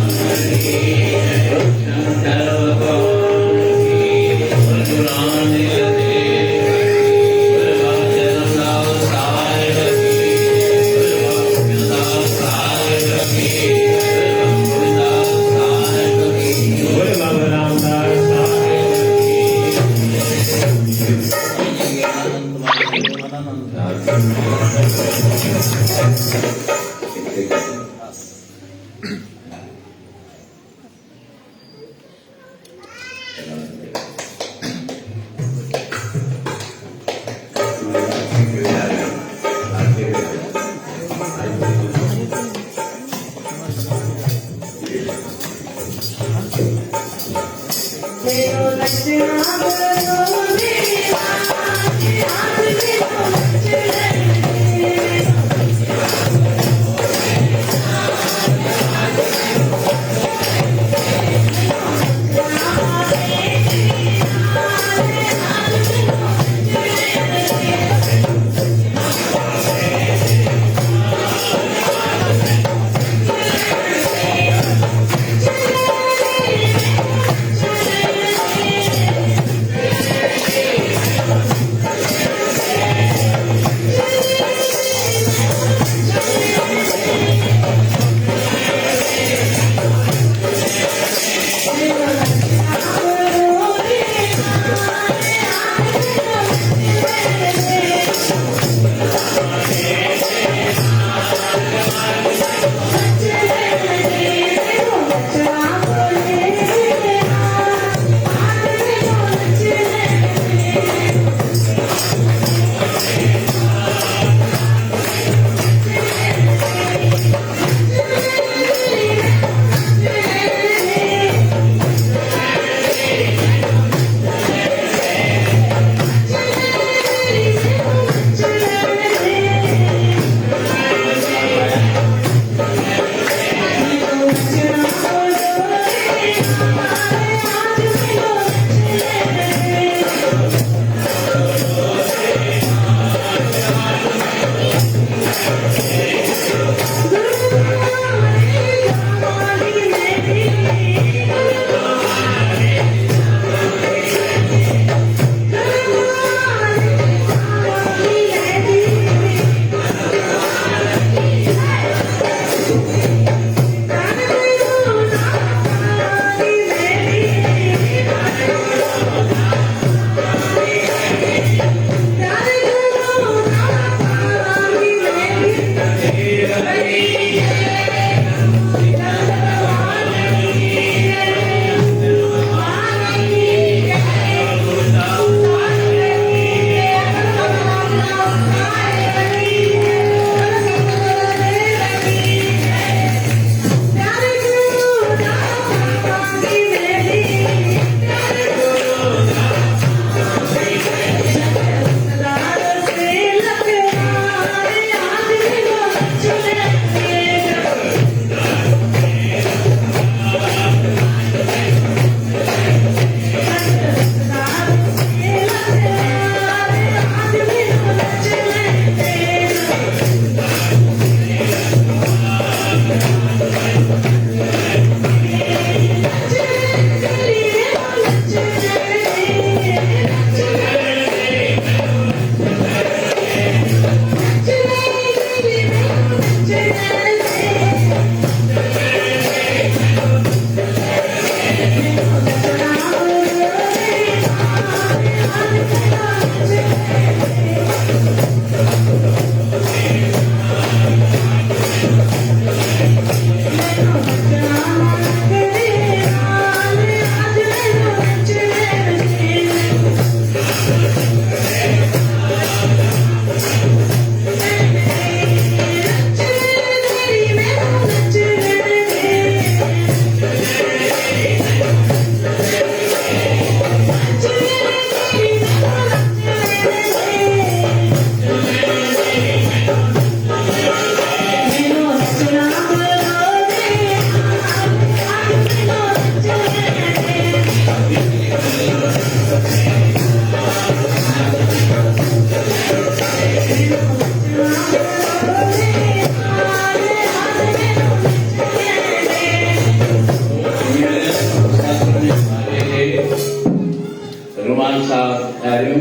रोमान साहब थारियूं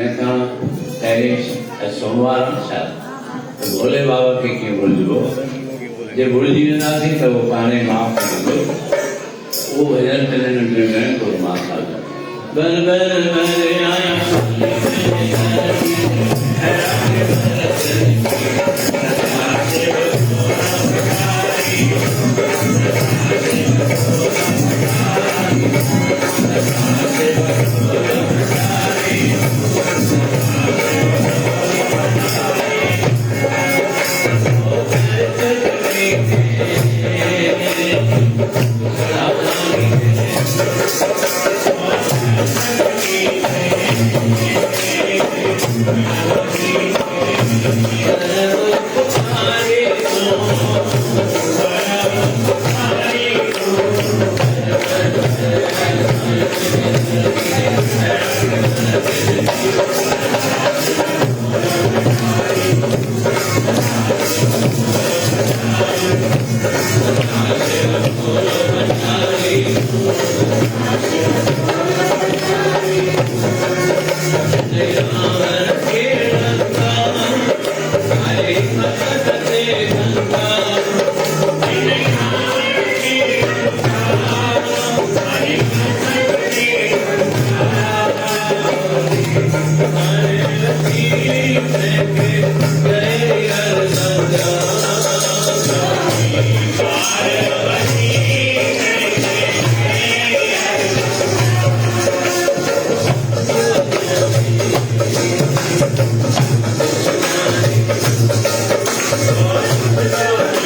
ऐं खां पहिरीं सोमवार शायदि भोले बाबा खे कीअं भुलिजिबो जे भुलिजी वेंदासीं त उहो पाणे माफ़ कंदो उहो भॼन करण में थोरो माफ़ कंदो बर बर
Oh,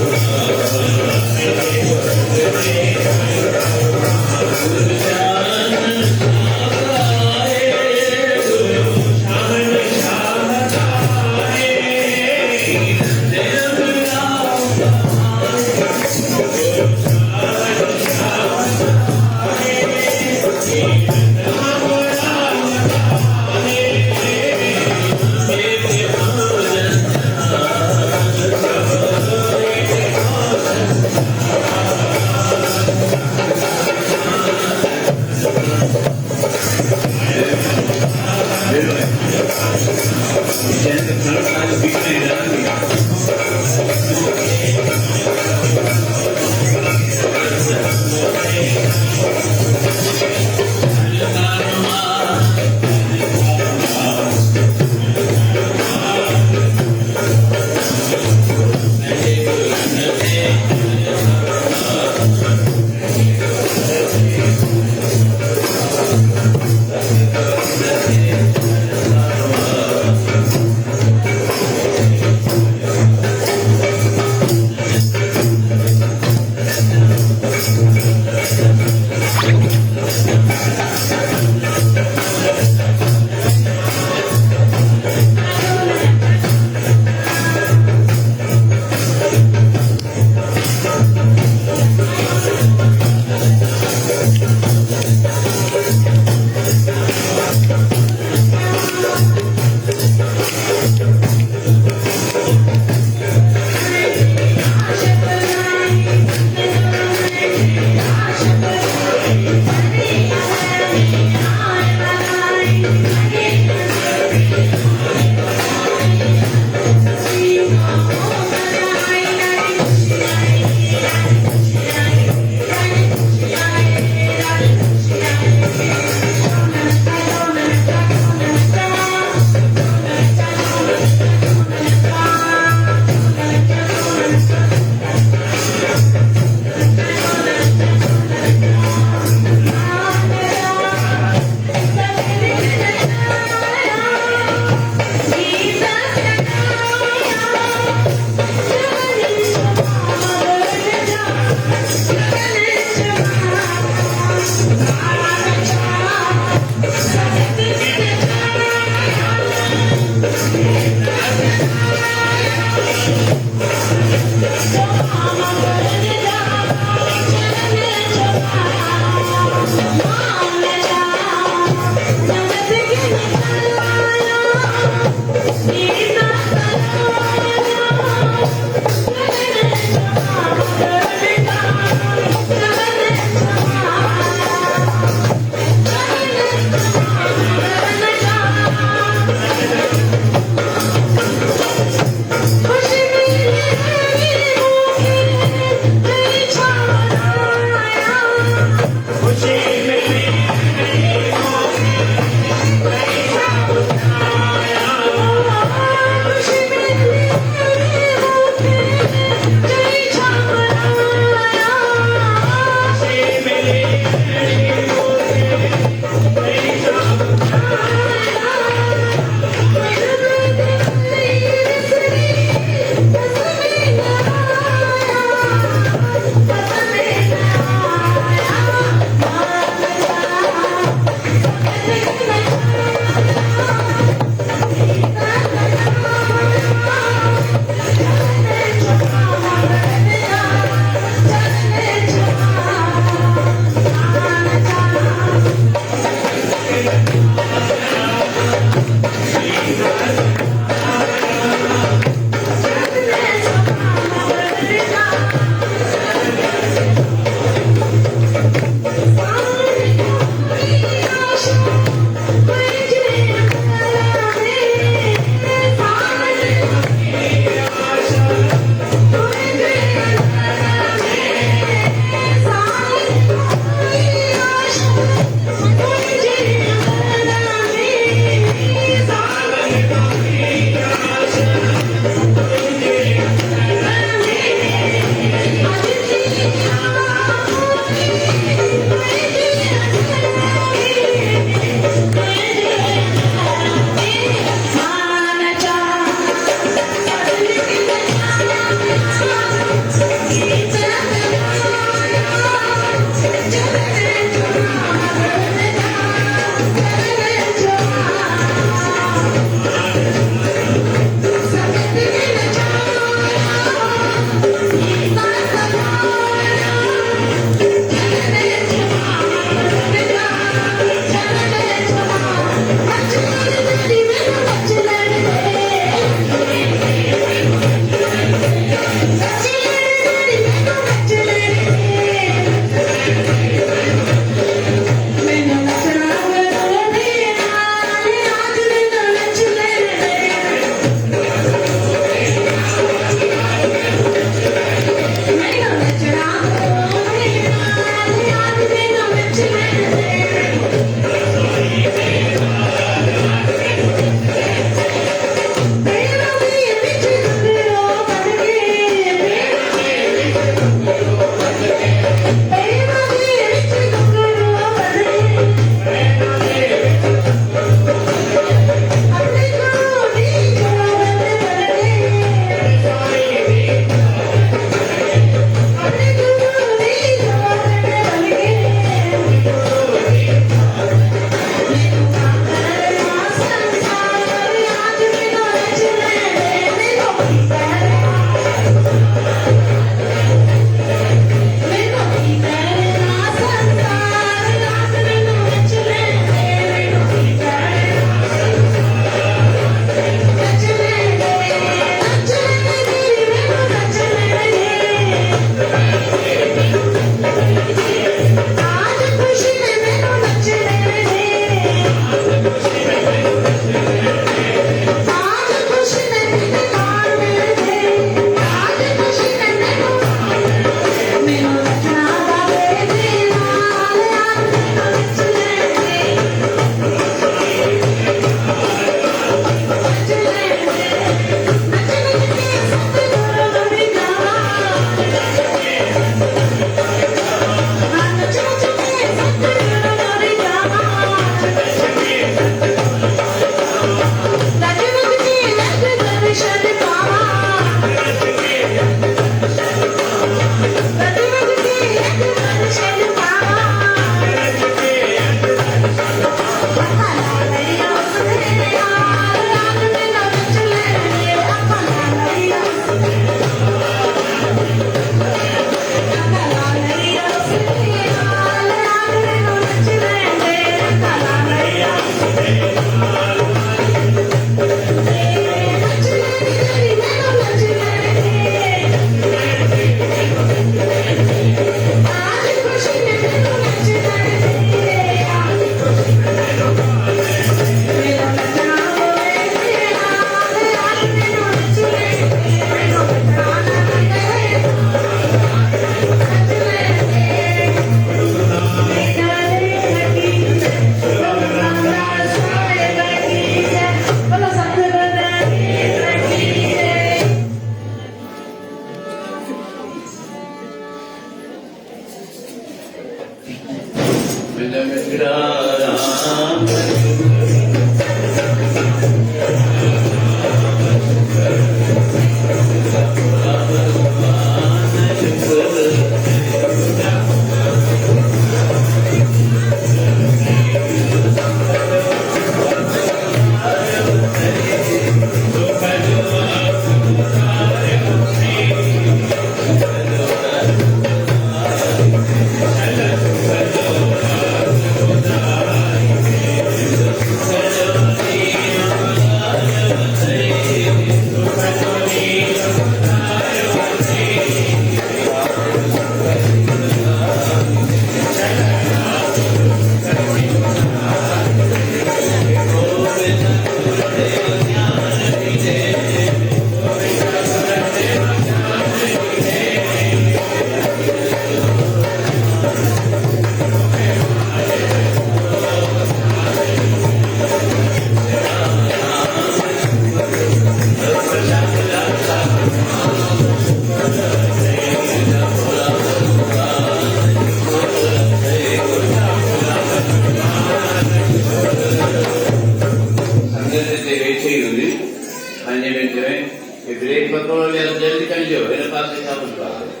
करो जल्दी कर लो मेरे पास का बात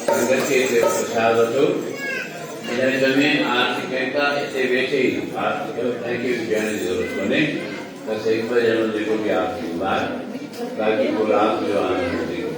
संगत के प्रसाद हो इन्हें तुम्हें आर्थिक का इसे बेचे आर्थिक की ज्ञान की जरूरत बने बस एक बार जन्म देखो कि आपकी बात बाकी पूरा आप जो आनंद देखो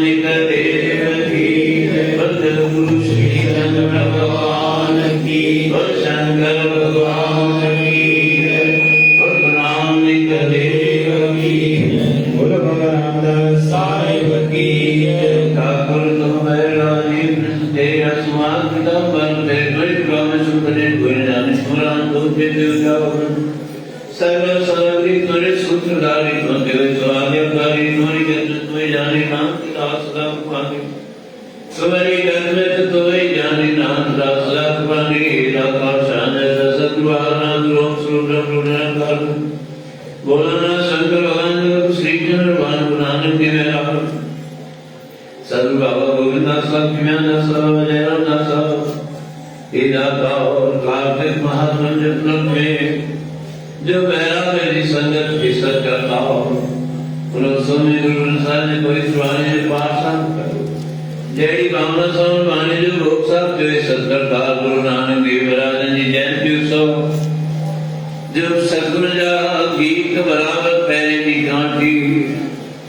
नामिक देव की गुरु श्री चंद्र भगवान की शंकर भगवान की नामिक देव की बोलो भगवान साहिब की ठाकुर तुम्हारा तेरा सुमागम बंदे दुर्गम सुखने गुरनाम स्मरण तुझे जाओ सर्व सर्वरी तुरे सूत्रधारी तुझे स्वागतकारी तुरी के तुझे जाने नाम दास दास पानी तुम्हारी गंध तुझे जाने नाम दास दास पानी लाका शान सतगुरु नाम श्लोक श्लोक बोलना शंकर भगवान श्री चंद्र भगवान नानक देव राम सदगुरु बाबा गोविंद दास ज्ञान दास जयराम दास दाता और कार्तिक महामंत्र में जो बहरा मेरी संगत की करता हो उन समय गुरु प्रसाद ने पवित्र वाणी में पाठ करो जेडी बामना स्वामी वाणी जो लोक साहब जो सत्कर्ता गुरु नानक देव महाराज जी जयंती उत्सव जो सतगुरु जा गीत बराबर पहले की गांठी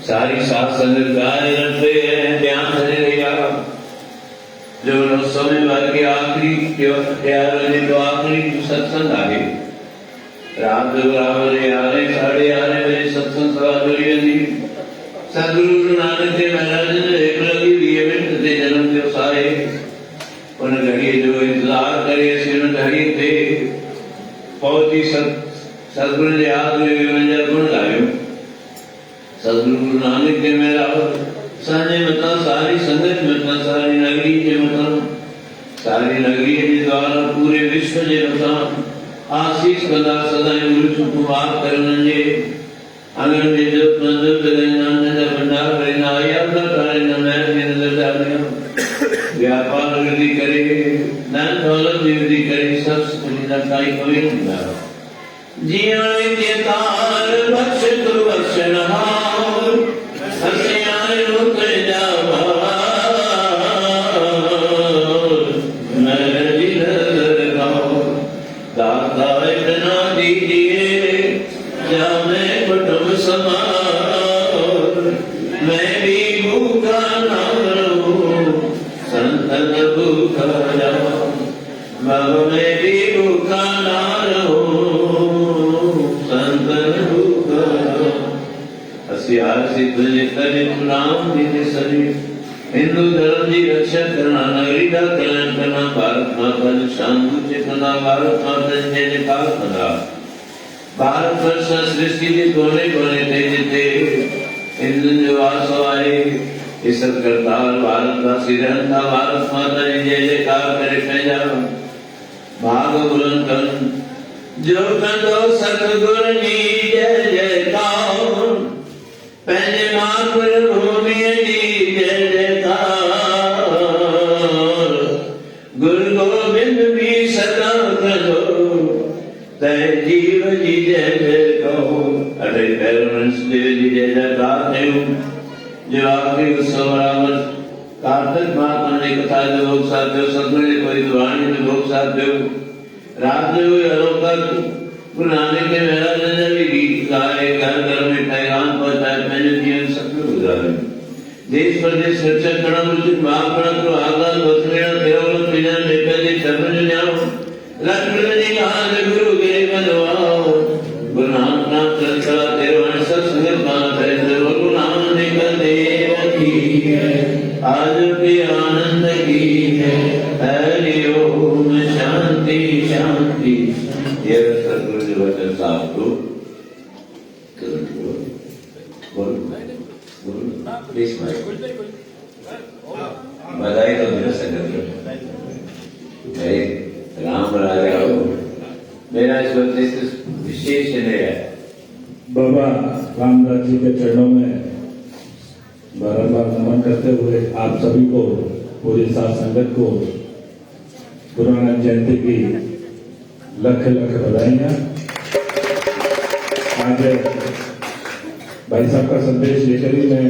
सारी सात संगत गाए रखते हैं ध्यान धरे रहेगा जो समय भर के आखिरी 11 बजे तो आखिरी सत्संग आए रात बराबर 11:30 बजे सत्संग सभा जुड़ी थी सदगुरु गुरु नानक देव महाराज ने एक लगी 20 मिनट से जन्म दिवस आए उन घड़ी जो इंतजार करे उन घड़ी थे पहुंची सदगुरु ने याद में मंजर गुण गायो सदगुरु गुरु नानक देव महाराज साने मता सारी संगत मता सारी नगरी के मता सारी नगरी के द्वारा पूरे विश्व के मता आशीष कदा सदा गुरु कुमार करनजे अगर विद्युत मंदिर तेलंगाना ने भंडार परिणाय अपना कार्य न मैं नजर डालिया व्यापार वृद्धि करे धन दौलत वृद्धि करे सब सुविधा काई कोई ना जीवन के तार बख्श तो बख्शनहार हसियार रुक जावा मैं दिल लगाओ दाता इतना दीजिए जा मैं कुटुंब समार मैं भी भूखा ना रहूं संतन भूखा जाऊं बाबा मैं भी भूखा ना रहूं संतन भूखा हसियार से तुझे करे नाम दीजिए सभी हिंदू धर्म की रक्षा करना नगरी का कल्याण करना भारत माता जो शांति से करना भारत माता जय जयकार करना भारत वर्ष सृष्टि के कोने कोने थे जिते हिंदू जो वास आए इस करतार भारत का सिरन था भारत माता जी जय जयकार करे पैजा भाग बुलंद कर जो कंदो सतगुरु जी जय जयकार पहले मातृ भूमि जी जय जयकार गुरु गोविंद भी सदा करो तय जीव जी जय जय कहो अरे पेरेंट्स देव जी जय जयकार है जो आखिरी उत्सव बराबर कार्तिक माता ने कथा जो लोग साथ जो सतगुरु कोई दुआनी जो लोग साथ जो रात में हुई अलोकत गुरु नानक देव महाराज ने भी गीत गाए घर घर में पैगाम पहुंचाए मैंने जीवन सफल गुजारे देश प्रदेश रक्षा करना उचित महाप्रण तो आगाज बसरेण केवल पिजन निकले चरण जाओ लक्ष्मण जी कहा गुरु के बनवाओ गुरु नानक नाम चला तेरवन सत्संग पाना है गुरु नानक देव की आज के आनंद की है हरि ओम शांति शांति ये सतगुरु जी वचन साहब को प्लीज बधाई तो मेरा संगत राम राजा हो मेरा इस वक्त विशेष है
बाबा रामदास जी के चरणों में बार-बार नमन करते हुए आप सभी को पूरी साथ संगत को गुरु नानक जयंती की लख लख बधाइयां। आज भाई साहब का संदेश लेकर ही मैं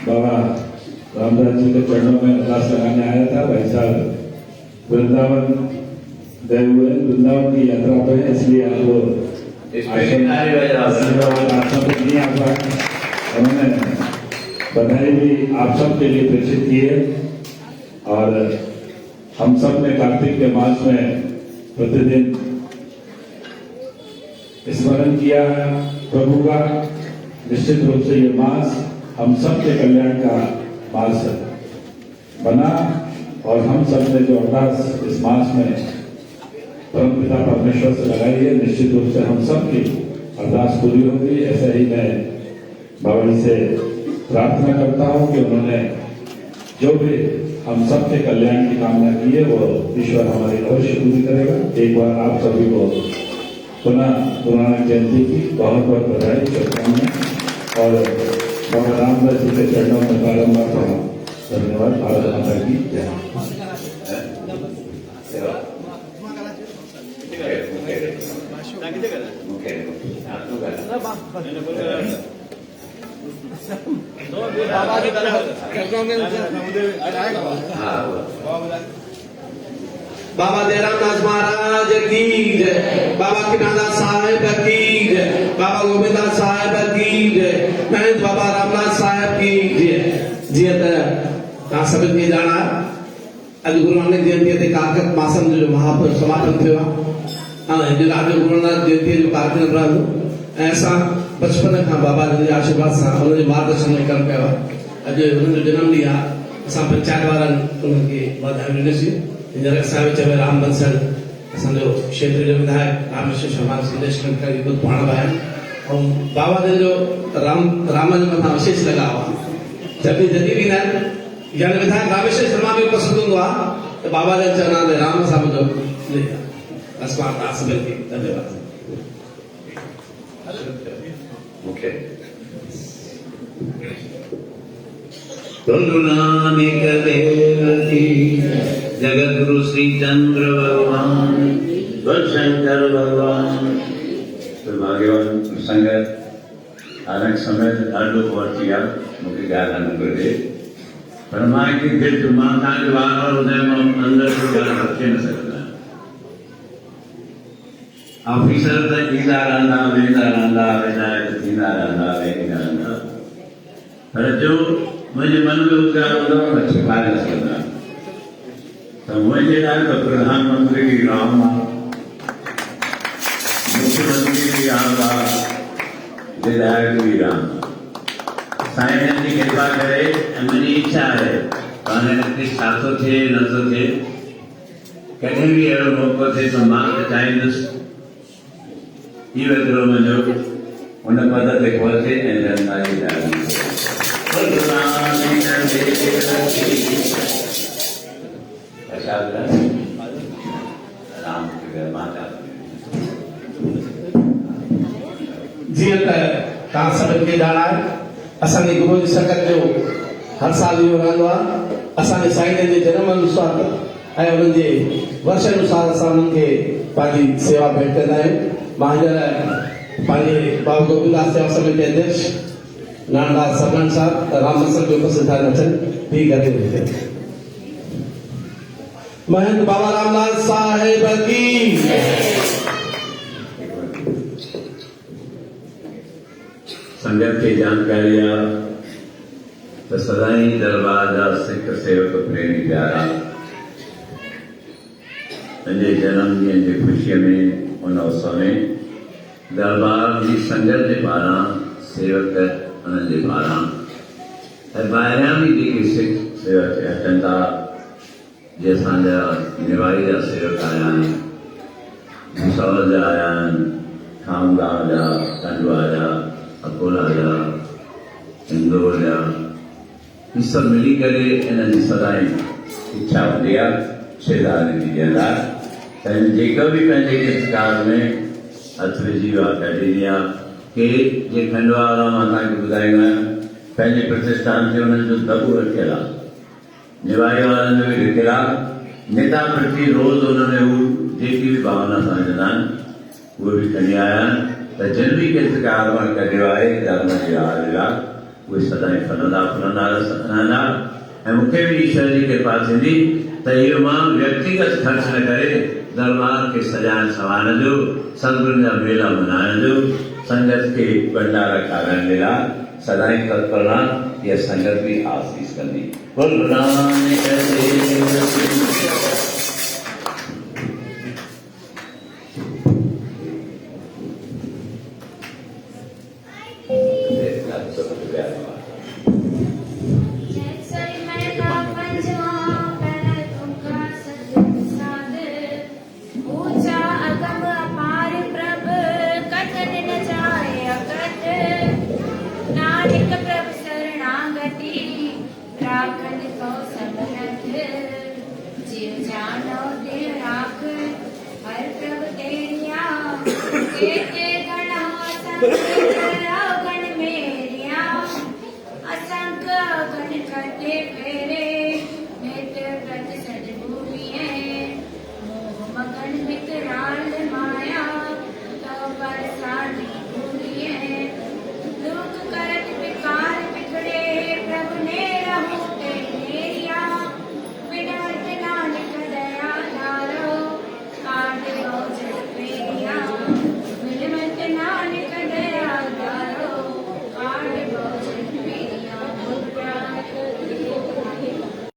बाबा रामदास जी के चरणों में अरदास लगाने आया था। भाई साहब वृंदावन गए हुए वृंदावन की यात्रा पे, इसलिए आप लोग आश्रम नहीं आ पाए उन्होंने बधाई भी आप सब के लिए प्रेषित की है। और हम सब ने कार्तिक के मास में प्रतिदिन स्मरण किया प्रभु का। निश्चित रूप से ये मास हम सब के कल्याण का मास बना और हम सब ने जो अरदास इस मास में परमपिता परमेश्वर से लगाई है, निश्चित रूप से हम सब की अरदास पूरी होगी। ऐसा ही मैं बाबा जी से प्रार्थना करता हूं कि उन्होंने जो भी हम सब के कल्याण की कामना की है वो ईश्वर हमारी अवश्य पूरी करेगा। एक बार आप सभी को पुनः गुरु नानक जयंती की बहुत बहुत बधाई, शुभकामनाएं और बाबा रामदास जी के चरणों में बारम्बार प्रणाम। धन्यवाद। भारत माता की जय।
बाबा जयरामदास महाराज की जय, बाबा किनादा साहेब की जय, बाबा गोविंदास साहेब की जय, महंत बाबा रामदास साहेब की जय। जीअं त तव्हां सभिनि खे ॼाण आहे, अॼु गुरु नानक जयंतीअ ते कार्तिक मासन जो महापुरुष समापन थियो आहे ऐं अॼु राति जो गुरु नानक जयंतीअ जो कार्यक्रम रहंदो ऐं असां बचपन खां बाबा जन जे आशीर्वाद सां उन्हनि जे मार्गदर्शन में कमु कयो आहे। अॼु हुननि जो जनम ॾींहुं आहे, असां पंचायत वारनि उन्हनि खे वाधायूं ॾिनीसीं। हींअर असां विच में राम बंसल असांजो क्षेत्र जो विधायक रामेश्वर शर्मा संदेश खंडकारी खुदि पाण बि आहिनि ऐं बाबा जन जो राम जे मथां विशेष लॻाव आहे। जॾहिं बि ईंदा आहिनि यानी विधायक रामेश्वर शर्मा बि पसंदि हूंदो आहे त बाबा जन चवंदा आहिनि राम सां मुंहिंजो असां दास मिलंदी। धन्यवाद।
Okay. गुरु नानक देव की जगत गुरु श्री चंद्र भगवान शंकर भगवान भाग्यवान संगत अलग समय ॾाढो वठी आहे मूंखे ॻाल्हि न घुरिजे पर मां हिकु गिफ्ट मां तव्हांखे वार वार ॿुधायां मां अंदरि जो ॻाल्हि रखे न सघंदा ऑफिसर त ईंदा रहंदा वेंदा रहंदा विधायक थींदा रहंदा वेंदा रहंदा पर जो मुंहिंजे मन में उद्गार हूंदो आहे छिपाए न सघंदा त मुंहिंजे लाइ त प्रधानमंत्री बि राम आहे, मुख्यमंत्री बि राम आहे, विधायक बि राम आहे। साईं जन जी कृपा करे ऐं मुंहिंजी इच्छा आहे हाणे छा थो थिए नथो थिए कॾहिं बि अहिड़ो मौक़ो थिए त मां त चाहींदुसि इहो हिकिड़ो मुंहिंजो हुन पद ते पहुचे ऐं जनता जी ॾाढी
जीअं त तव्हां सभिनि खे ॼाण आहे असांजी गुरू जी संगत जो हर साल इहो रहंदो आहे। असांजे साईं जे जनम अनुसार ऐं उन्हनि जे वर्ष अनुसार असां उन्हनि खे पंहिंजी सेवा भेंट कंदा आहियूं। मां हींअर पंहिंजे बाबा गोविंदास सेवा समिति अध्यक्ष नानदास सबन साहब राम बंसल जो उपस्थित अचनि भी करे वेठे। महंत बाबा रामदास साहेब की
संगत की जानकारी आहे त सदाईं दरबार जा सिख सेवक प्रेमी प्यारा पंहिंजे जनम ॾींहं जी ख़ुशीअ में उन अवसर में दरबार जी संगत जे पारां सेवक उन्हनि जे पारां ऐं ॿाहिरियां बि जेके सिख सेवक अचनि था जे असांजा निवाई जा सेवक आया आहिनि, भुसावल जा आया आहिनि, खामगांव जा, खंडवा जा, अकोला जा, इंदौर जा, ये सब मिली करे इन्हनि जी सदाईं इच्छा हूंदी आहे शेदारी जी ॾींदा जेका बि पंहिंजे किरतकार में हथ विझी वियो आहे कढी ॾिया के जे खंडवा वारा मां तव्हांखे ॿुधाईंदो आहियां पंहिंजे प्रतिष्ठान ते उन्हनि जो दॿो रखियलु आहे, निवाई वारनि जो बि रखियलु आहे। नेता प्रति रोज़ उन्होंने हू जेकी बि भावना सां विझंदा आहिनि उहे बि खणी आया आहिनि त जिन बि किरतकार मां कढियो आहे धर्म जी राह उहे सदाईं फलंदा फुलंदा रहंदा ऐं मूंखे बि ईश्वर जी कृपा थींदी त इहो मां व्यक्तिगत ख़र्च न करे दरबार खे सजाइण संवारण जो, सतगुरुनि जा मेला मल्हाइण जो, संगत खे भंडारा खाराइण जे लाइ सदाएं तत्परना यह संगत भी आशीष करनी। बोल नानक
के